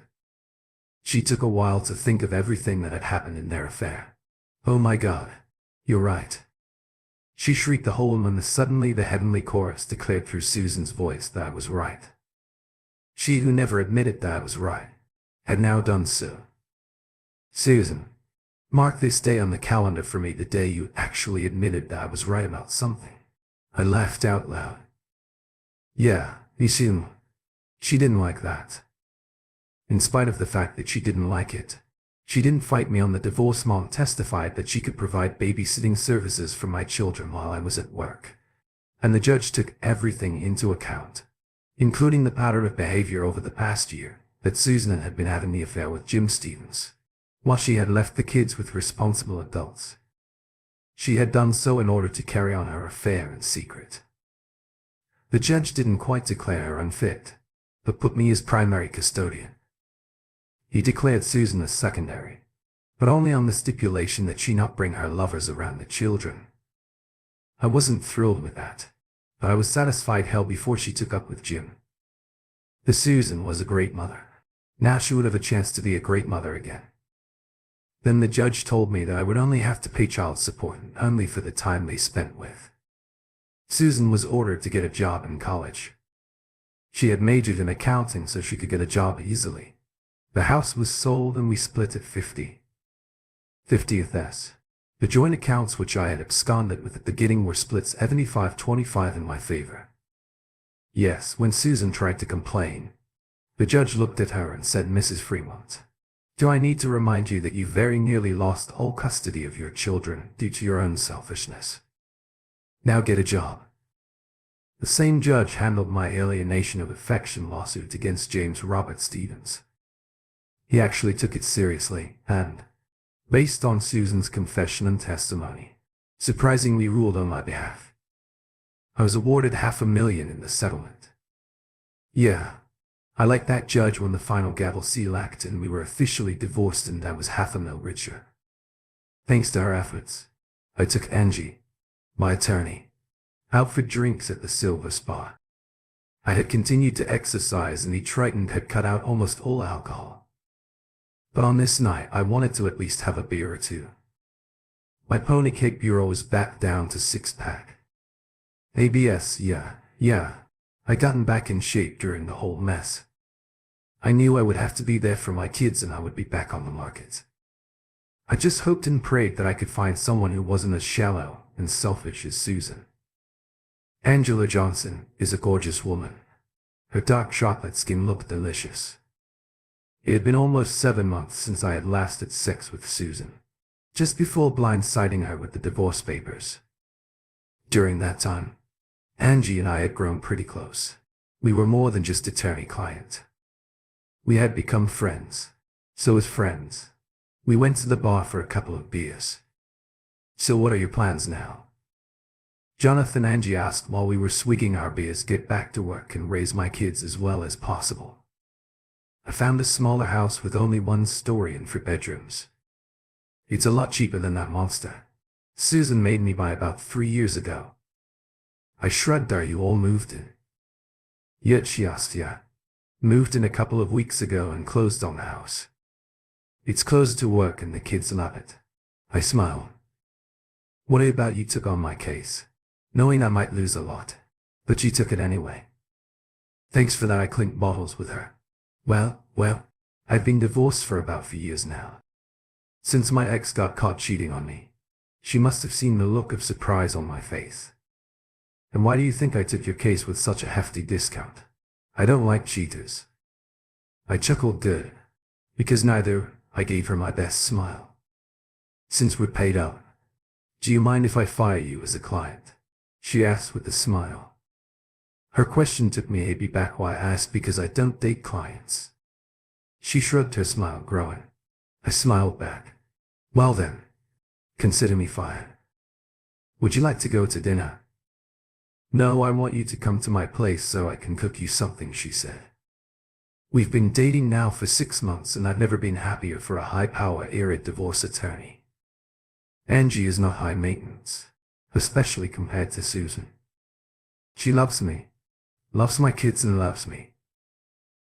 [SPEAKER 1] She took a while to think of everything that had happened in their affair. "Oh my God, you're right." She shrieked the whole and suddenly the heavenly chorus declared through Susan's voice that I was right. She who never admitted that I was right had now done so. "Susan, mark this day on the calendar for me, the day you actually admitted that I was right about something." I laughed out loud. "Yeah, she didn't like that." In spite of the fact that she didn't like it, she didn't fight me on the divorce. Mom testified that she could provide babysitting services for my children while I was at work, and the judge took everything into account, including the pattern of behavior over the past year that Susan had been having the affair with Jim Stevens, while she had left the kids with responsible adults. She had done so in order to carry on her affair in secret. The judge didn't quite declare her unfit, but put me as primary custodian. He declared Susan as secondary, but only on the stipulation that she not bring her lovers around the children. I wasn't thrilled with that, but I was satisfied hell before she took up with Jim. The Susan was a great mother. Now she would have a chance to be a great mother again. Then the judge told me that I would only have to pay child support and only for the time they spent with. Susan was ordered to get a job in college. She had majored in accounting so she could get a job easily. The house was sold and we split it 50/50. The joint accounts which I had absconded with at the beginning were split 75/25 in my favor. Yes, when Susan tried to complain, The judge looked at her and said, "Mrs. Fremont, do I need to remind you that you very nearly lost all custody of your children due to your own selfishness? Now get a job." The same judge handled my alienation of affection lawsuit against James Robert Stevens. He actually took it seriously and, based on Susan's confession and testimony, surprisingly ruled on my behalf. I was awarded $500,000 in the settlement. Yeah, I liked that judge when the final gavel seal acted and we were officially divorced and I was $500,000 richer. Thanks to her efforts, I took Angie, my attorney, out for drinks at the Silver Spa. I had continued to exercise and Triton had cut out almost all alcohol. But on this night I wanted to at least have a beer or two. My pony cake bureau was back down to 6-pack. ABS, yeah. I'd gotten back in shape during the whole mess. I knew I would have to be there for my kids and I would be back on the market. I just hoped and prayed that I could find someone who wasn't as shallow and selfish as Susan. Angela Johnson is a gorgeous woman. Her dark chocolate skin looked delicious. It had been almost 7 months since I had last had sex with Susan, just before blindsiding her with the divorce papers. During that time, Angie and I had grown pretty close. We were more than just attorney-client. We had become friends. So as friends, we went to the bar for a couple of beers. "So what are your plans now?" Jonathan Angie asked while we were swigging our beers. "Get back to work and raise my kids as well as possible. I found a smaller house with only 1 story and 4 bedrooms. It's a lot cheaper than that monster Susan made me buy about 3 years ago." I shrugged. "Are you all moved in?" "Yet," she asked. "Yeah. Moved in a couple of weeks ago and closed on the house. It's closer to work and the kids love it." I smiled. "What about you took on my case, knowing I might lose a lot, but you took it anyway." "Thanks for that." I clinked bottles with her. Well, I've been divorced for about 4 years now. Since my ex got caught cheating on me. She must have seen the look of surprise on my face. "And why do you think I took your case with such a hefty discount?" "I don't like cheaters." I chuckled good, because neither. I gave her my best smile. "Since we're paid up, do you mind if I fire you as a client?" she asked with a smile. Her question took me aback. "Why?" I asked. "Because I don't date clients." She shrugged, her smile growing. I smiled back. "Well then, consider me fired. Would you like to go to dinner?" "No, I want you to come to my place so I can cook you something," she said. We've been dating now for 6 months and I've never been happier for a high-power arid divorce attorney. Angie is not high maintenance, especially compared to Susan. She loves me, loves my kids and loves me.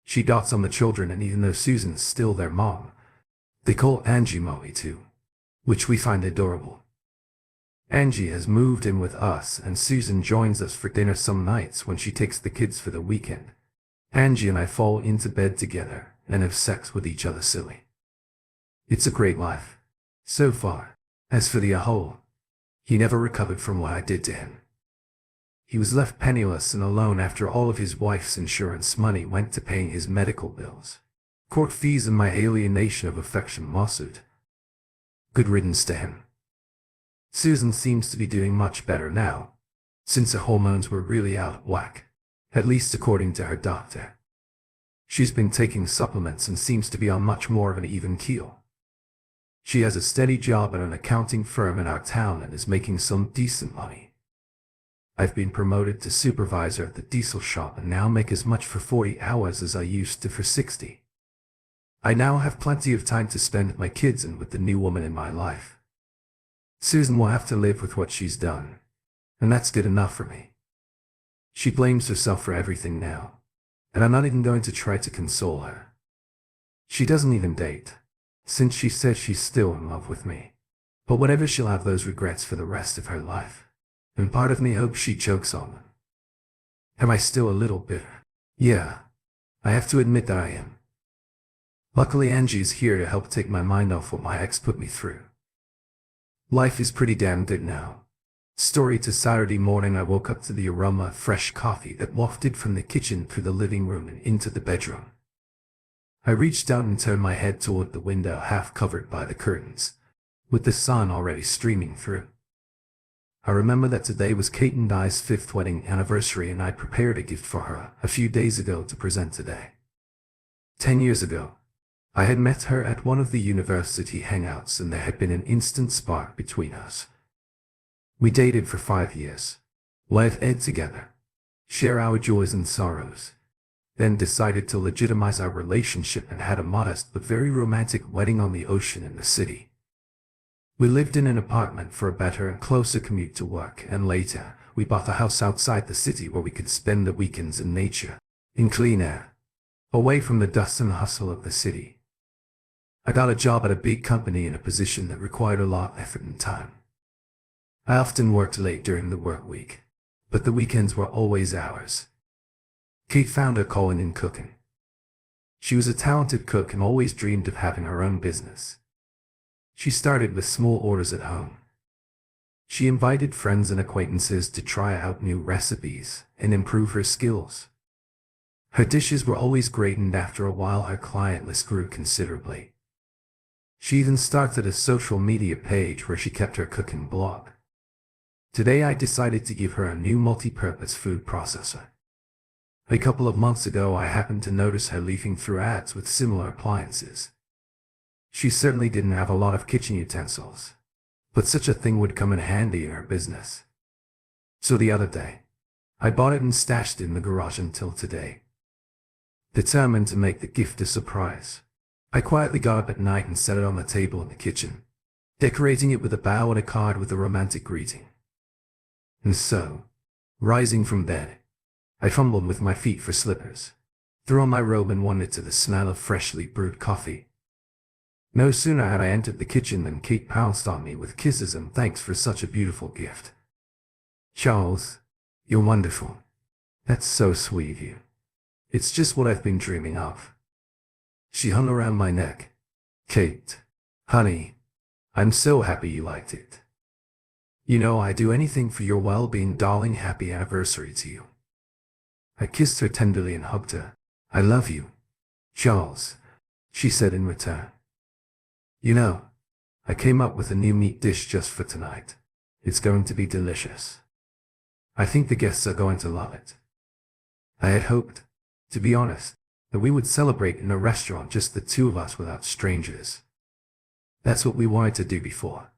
[SPEAKER 1] She dotes on the children, and even though Susan's still their mom, they call Angie Mommy too, which we find adorable. Angie has moved in with us and Susan joins us for dinner some nights when she takes the kids for the weekend. Angie and I fall into bed together and have sex with each other silly. It's a great life, so far. As for the whole, he never recovered from what I did to him. He was left penniless and alone after all of his wife's insurance money went to paying his medical bills, court fees and my alienation of affection lawsuit. Good riddance to him. Susan seems to be doing much better now, since her hormones were really out of whack, at least according to her doctor. She's been taking supplements and seems to be on much more of an even keel. She has a steady job at an accounting firm in our town and is making some decent money. I've been promoted to supervisor at the diesel shop and now make as much for 40 hours as I used to for 60. I now have plenty of time to spend with my kids and with the new woman in my life. Susan will have to live with what she's done, and that's good enough for me. She blames herself for everything now, and I'm not even going to try to console her. She doesn't even date, since she says she's still in love with me. But whatever, she'll have those regrets for the rest of her life, and part of me hopes she chokes on them. Am I still a little bitter? Yeah, I have to admit that I am. Luckily Angie's here to help take my mind off what my ex put me through. Life is pretty damn good now. Story to Saturday morning, I woke up to the aroma of fresh coffee that wafted from the kitchen through the living room and into the bedroom. I reached out and turned my head toward the window half covered by the curtains, with the sun already streaming through. I remember that today was Kate and I's 5th wedding anniversary, and I'd prepared a gift for her a few days ago to present today. 10 years ago, I had met her at one of the university hangouts, and there had been an instant spark between us. We dated for 5 years, live ed together, share our joys and sorrows, then decided to legitimize our relationship and had a modest but very romantic wedding on the ocean in the city. We lived in an apartment for a better and closer commute to work, and later, we bought a house outside the city where we could spend the weekends in nature, in clean air, away from the dust and hustle of the city. I got a job at a big company in a position that required a lot of effort and time. I often worked late during the work week, but the weekends were always ours. Kate found her calling in cooking. She was a talented cook and always dreamed of having her own business. She started with small orders at home. She invited friends and acquaintances to try out new recipes and improve her skills. Her dishes were always great, and after a while her client list grew considerably. She even started a social media page where she kept her cooking blog. Today I decided to give her a new multi-purpose food processor. A couple of months ago I happened to notice her leafing through ads with similar appliances. She certainly didn't have a lot of kitchen utensils, but such a thing would come in handy in her business. So the other day, I bought it and stashed it in the garage until today. Determined to make the gift a surprise, I quietly got up at night and set it on the table in the kitchen, decorating it with a bow and a card with a romantic greeting. And so, rising from bed, I fumbled with my feet for slippers, threw on my robe and wandered to the smell of freshly brewed coffee. No sooner had I entered the kitchen than Kate pounced on me with kisses and thanks for such a beautiful gift. "Charles, you're wonderful. That's so sweet of you. It's just what I've been dreaming of." She hung around my neck. "Kate, honey, I'm so happy you liked it. You know I'd do anything for your well-being, darling. Happy anniversary to you." I kissed her tenderly and hugged her. "I love you, Charles," she said in return. "You know, I came up with a new meat dish just for tonight. It's going to be delicious. I think the guests are going to love it." I had hoped, to be honest, that we would celebrate in a restaurant, just the two of us without strangers. That's what we wanted to do before.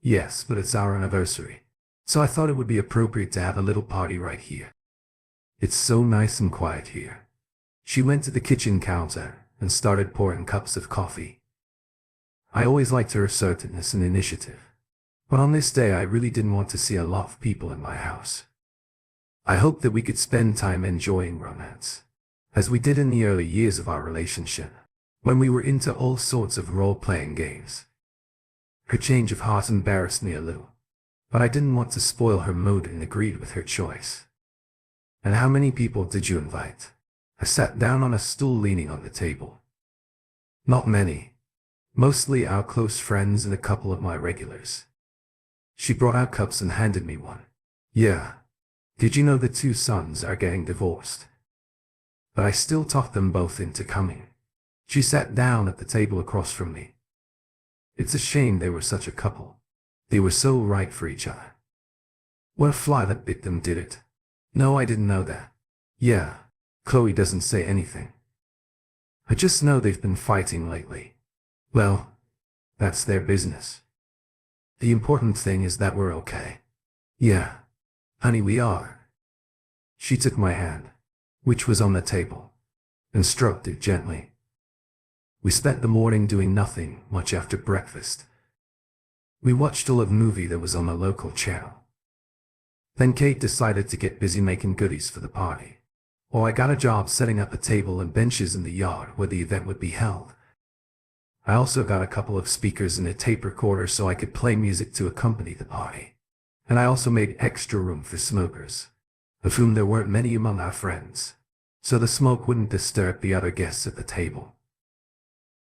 [SPEAKER 1] Yes, but it's our anniversary, so I thought it would be appropriate to have a little party right here. It's so nice and quiet here. She went to the kitchen counter and started pouring cups of coffee. I always liked her assertiveness and initiative, but on this day I really didn't want to see a lot of people in my house. I hoped that we could spend time enjoying romance, as we did in the early years of our relationship, when we were into all sorts of role-playing games. Her change of heart embarrassed me a little, but I didn't want to spoil her mood and agreed with her choice. "And how many people did you invite?" I sat down on a stool leaning on the table. "Not many. Mostly our close friends and a couple of my regulars." She brought out cups and handed me one. "Yeah. Did you know the two sons are getting divorced?" But I still talked them both into coming. She sat down at the table across from me. "It's a shame they were such a couple. They were so right for each other." "What a fly that bit them, did it?" "No, I didn't know that." "Yeah. Chloe doesn't say anything. I just know they've been fighting lately." "Well, that's their business. The important thing is that we're okay." "Yeah, honey, we are." She took my hand, which was on the table, and stroked it gently. We spent the morning doing nothing much after breakfast. We watched a little movie that was on a local channel. Then Kate decided to get busy making goodies for the party, while I got a job setting up a table and benches in the yard where the event would be held. I also got a couple of speakers and a tape recorder so I could play music to accompany the party. And I also made extra room for smokers, of whom there weren't many among our friends, so the smoke wouldn't disturb the other guests at the table.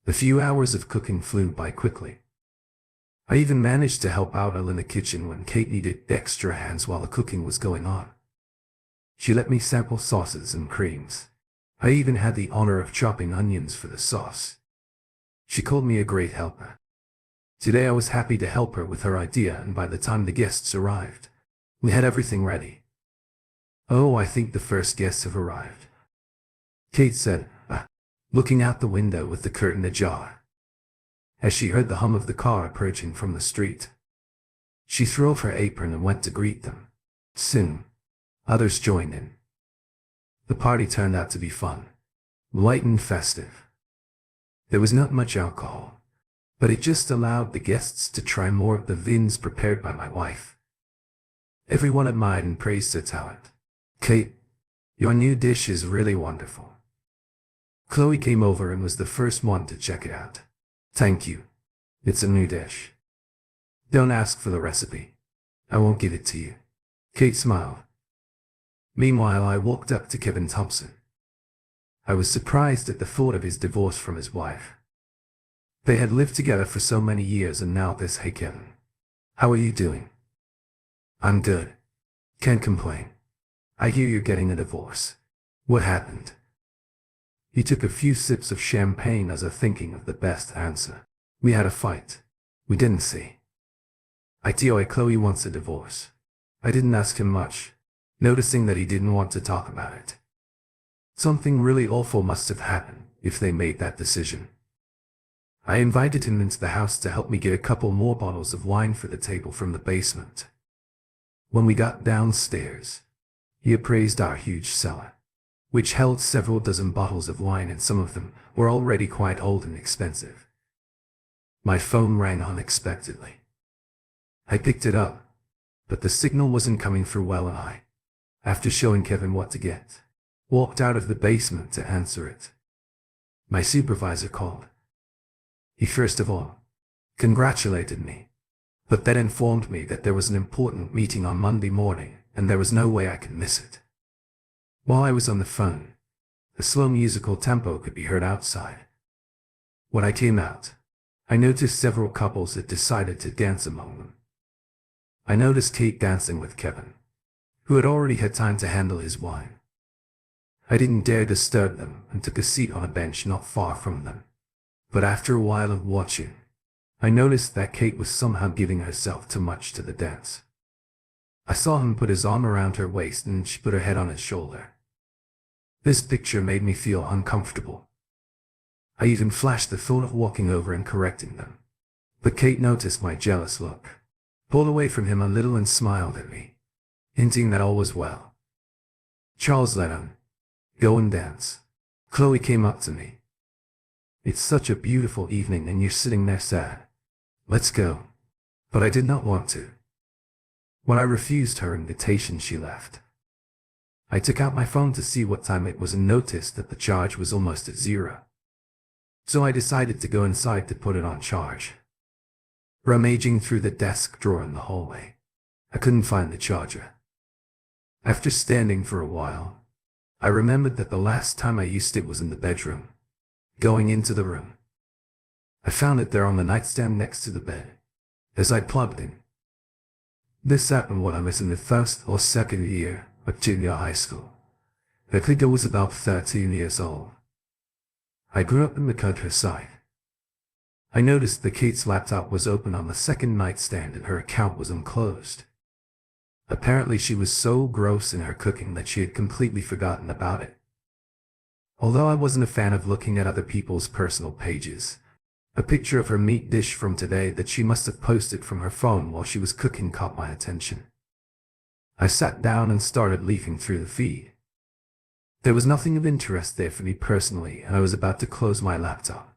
[SPEAKER 1] The few hours of cooking flew by quickly. I even managed to help out in the kitchen when Kate needed extra hands while the cooking was going on. She let me sample sauces and creams. I even had the honor of chopping onions for the sauce. She called me a great helper. Today I was happy to help her with her idea, and by the time the guests arrived, we had everything ready. "Oh, I think the first guests have arrived," Kate said, looking out the window with the curtain ajar. As she heard the hum of the car approaching from the street, she threw off her apron and went to greet them. Soon, others joined in. The party turned out to be fun, light and festive. There was not much alcohol, but it just allowed the guests to try more of the viands prepared by my wife. Everyone admired and praised her talent. "Kate, your new dish is really wonderful." Chloe came over and was the first one to check it out. "Thank you. It's a new dish. Don't ask for the recipe. I won't give it to you." Kate smiled. Meanwhile, I walked up to Kevin Thompson. I was surprised at the thought of his divorce from his wife. They had lived together for so many years, and now this. "Hey Kevin, how are you doing?" "I'm good. Can't complain. I hear you're getting a divorce. What happened?" He took a few sips of champagne as if thinking of the best answer. "We had a fight. We didn't see. Chloe wants a divorce." I didn't ask him much, noticing that he didn't want to talk about it. Something really awful must have happened if they made that decision. I invited him into the house to help me get a couple more bottles of wine for the table from the basement. When we got downstairs, he appraised our huge cellar, which held several dozen bottles of wine, and some of them were already quite old and expensive. My phone rang unexpectedly. I picked it up, but the signal wasn't coming through well, and I, after showing Kevin what to get, walked out of the basement to answer it. My supervisor called. He first of all congratulated me, but then informed me that there was an important meeting on Monday morning and there was no way I could miss it. While I was on the phone, the slow musical tempo could be heard outside. When I came out, I noticed several couples had decided to dance among them. I noticed Kate dancing with Kevin, who had already had time to handle his wine. I didn't dare disturb them and took a seat on a bench not far from them. But after a while of watching, I noticed that Kate was somehow giving herself too much to the dance. I saw him put his arm around her waist and she put her head on his shoulder. This picture made me feel uncomfortable. I even flashed the thought of walking over and correcting them. But Kate noticed my jealous look, pulled away from him a little and smiled at me, hinting that all was well. Charles led on. "Go and dance." Chloe came up to me. "It's such a beautiful evening and you're sitting there sad. Let's go." But I did not want to. When I refused her invitation, she left. I took out my phone to see what time it was and noticed that the charge was almost at 0. So I decided to go inside to put it on charge. Rummaging through the desk drawer in the hallway, I couldn't find the charger. After standing for a while, I remembered that the last time I used it was in the bedroom. Going into the room, I found it there on the nightstand next to the bed, as I plugged in. This happened when I was in the first or second year of junior high school. I think I was about 13 years old. I grew up in the countryside. I noticed that Kate's laptop was open on the second nightstand and her account was unclosed. Apparently she was so gross in her cooking that she had completely forgotten about it. Although I wasn't a fan of looking at other people's personal pages, a picture of her meat dish from today that she must have posted from her phone while she was cooking caught my attention. I sat down and started leafing through the feed. There was nothing of interest there for me personally, and I was about to close my laptop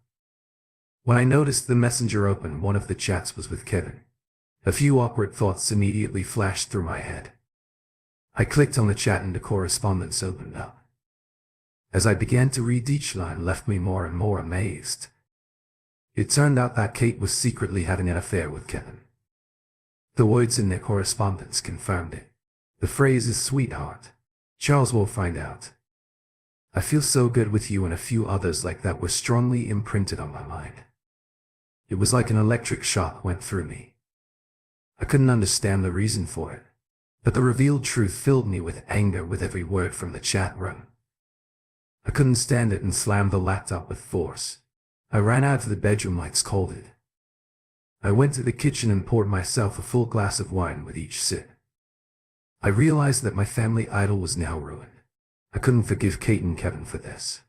[SPEAKER 1] when I noticed the messenger open. One of the chats was with Kevin. A few awkward thoughts immediately flashed through my head. I clicked on the chat and the correspondence opened up. As I began to read, each line left me more and more amazed. It turned out that Kate was secretly having an affair with Kevin. The words in their correspondence confirmed it. The phrase is "sweetheart. Charles will find out. I feel so good with you," and a few others like that were strongly imprinted on my mind. It was like an electric shock went through me. I couldn't understand the reason for it, but the revealed truth filled me with anger with every word from the chat room. I couldn't stand it and slammed the laptop with force. I ran out of the bedroom like scolded. I went to the kitchen and poured myself a full glass of wine with each sip. I realized that my family idol was now ruined. I couldn't forgive Kate and Kevin for this.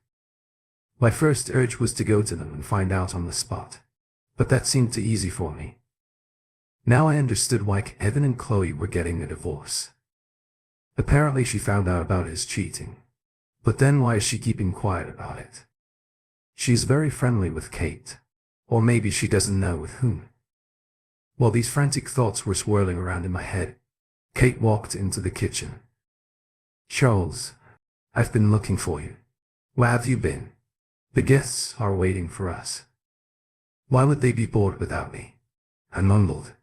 [SPEAKER 1] My first urge was to go to them and find out on the spot, but that seemed too easy for me. Now I understood why Kevin and Chloe were getting a divorce. Apparently she found out about his cheating. But then why is she keeping quiet about it? She's very friendly with Kate. Or maybe she doesn't know with whom. While these frantic thoughts were swirling around in my head, Kate walked into the kitchen. "Charles, I've been looking for you. Where have you been? The guests are waiting for us." "Why would they be bored without me?" I mumbled.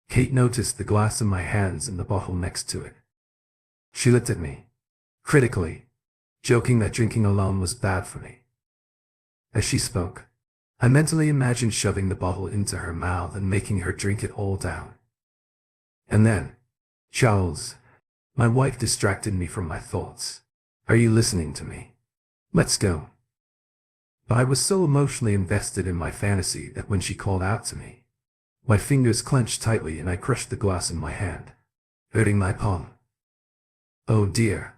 [SPEAKER 1] Kate noticed the glass in my hands and the bottle next to it. She looked at me, critically, joking that drinking alone was bad for me. As she spoke, I mentally imagined shoving the bottle into her mouth and making her drink it all down. And then, "Charles," my wife distracted me from my thoughts. "Are you listening to me? Let's go." But I was so emotionally invested in my fantasy that when she called out to me, my fingers clenched tightly and I crushed the glass in my hand, hurting my palm. "Oh dear,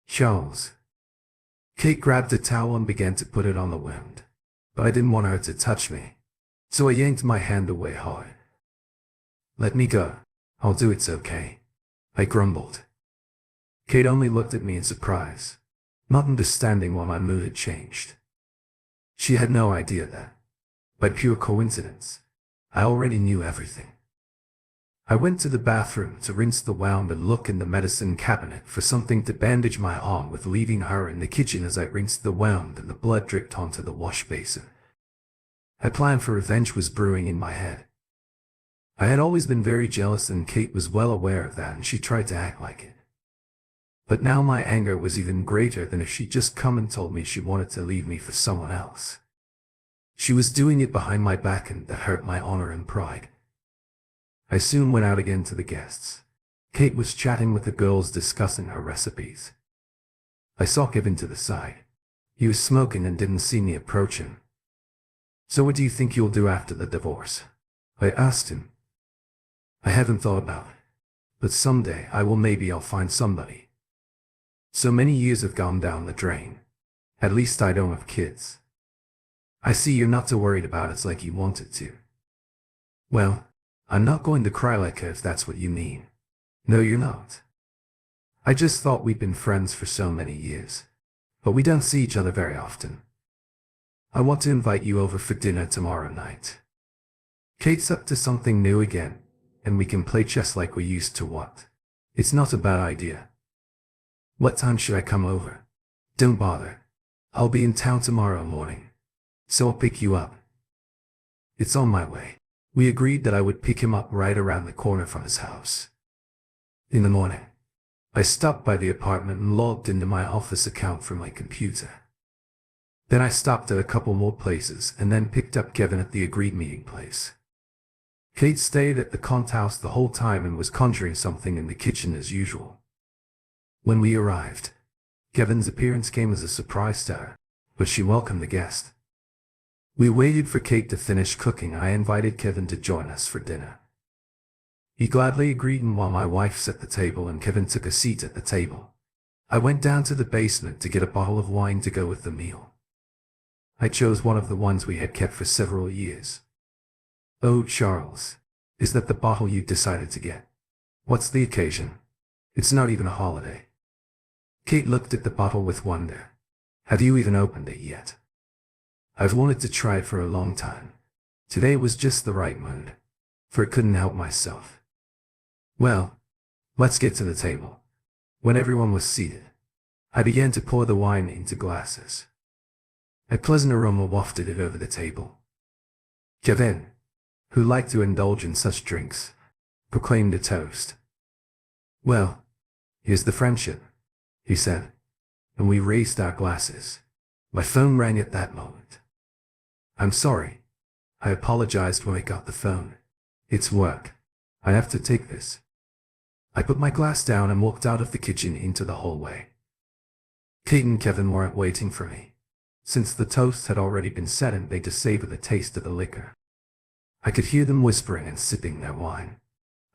[SPEAKER 1] Charles." Kate grabbed a towel and began to put it on the wound, but I didn't want her to touch me, so I yanked my hand away hard. "Let me go. I'll do it's okay," I grumbled. Kate only looked at me in surprise, not understanding why my mood had changed. She had no idea that, by pure coincidence, I already knew everything. I went to the bathroom to rinse the wound and look in the medicine cabinet for something to bandage my arm with, leaving her in the kitchen as I rinsed the wound and the blood dripped onto the wash basin. A plan for revenge was brewing in my head. I had always been very jealous and Kate was well aware of that and she tried to act like it. But now my anger was even greater than if she'd just come and told me she wanted to leave me for someone else. She was doing it behind my back and that hurt my honor and pride. I soon went out again to the guests. Kate was chatting with the girls discussing her recipes. I saw Kevin to the side. He was smoking and didn't see me approach him. "So what do you think you'll do after the divorce?" I asked him. "I haven't thought about it. But someday I'll find somebody. So many years have gone down the drain. At least I don't have kids." "I see you're not too worried about it like you wanted to." "Well, I'm not going to cry like her if that's what you mean." "No, you're not. I just thought we'd been friends for so many years. But we don't see each other very often. I want to invite you over for dinner tomorrow night. Kate's up to something new again, and we can play chess like we used to. What? It's not a bad idea." "What time should I come over?" "Don't bother. I'll be in town tomorrow morning, so I'll pick you up." "It's on my way." We agreed that I would pick him up right around the corner from his house. In the morning, I stopped by the apartment and logged into my office account from my computer. Then I stopped at a couple more places and then picked up Kevin at the agreed meeting place. Kate stayed at the Kant house the whole time and was conjuring something in the kitchen as usual. When we arrived, Kevin's appearance came as a surprise to her, but she welcomed the guest. We waited for Kate to finish cooking. I invited Kevin to join us for dinner. He gladly agreed, and while my wife set the table and Kevin took a seat at the table, I went down to the basement to get a bottle of wine to go with the meal. I chose one of the ones we had kept for several years. "Oh, Charles, is that the bottle you decided to get? What's the occasion? It's not even a holiday." Kate looked at the bottle with wonder. "Have you even opened it yet?" "I've wanted to try it for a long time. Today was just the right mood, for I couldn't help myself." "Well, let's get to the table." When everyone was seated, I began to pour the wine into glasses. A pleasant aroma wafted it over the table. Kevin, who liked to indulge in such drinks, proclaimed a toast. "Well, here's the friendship," he said, and we raised our glasses. My phone rang at that moment. "I'm sorry. I apologized when I got the phone. It's work. I have to take this." I put my glass down and walked out of the kitchen into the hallway. Kate and Kevin weren't waiting for me, since the toast had already been set and made to savor the taste of the liquor. I could hear them whispering and sipping their wine.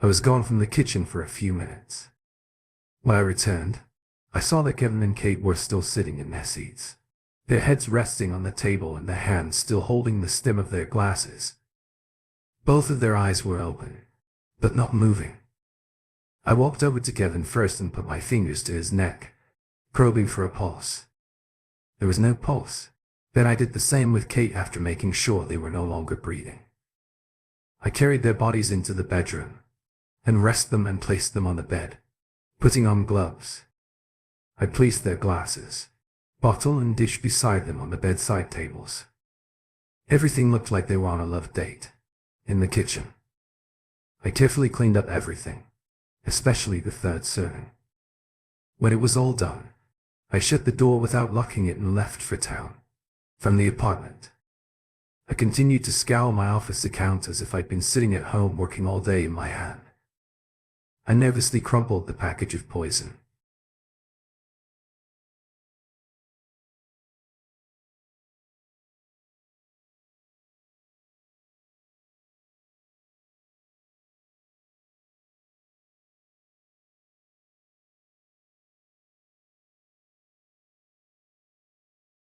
[SPEAKER 1] I was gone from the kitchen for a few minutes. When I returned, I saw that Kevin and Kate were still sitting in their seats, their heads resting on the table and their hands still holding the stem of their glasses. Both of their eyes were open, but not moving. I walked over to Kevin first and put my fingers to his neck, probing for a pulse. There was no pulse. Then I did the same with Kate after making sure they were no longer breathing. I carried their bodies into the bedroom, and rested them and placed them on the bed, putting on gloves. I placed their glasses, bottle and dish beside them on the bedside tables. Everything looked like they were on a love date. In the kitchen, I carefully cleaned up everything, especially the third serving. When it was all done, I shut the door without locking it and left for town. From the apartment, I continued to scour my office account as if I'd been sitting at home working all day in my hand. I nervously crumpled the package of poison,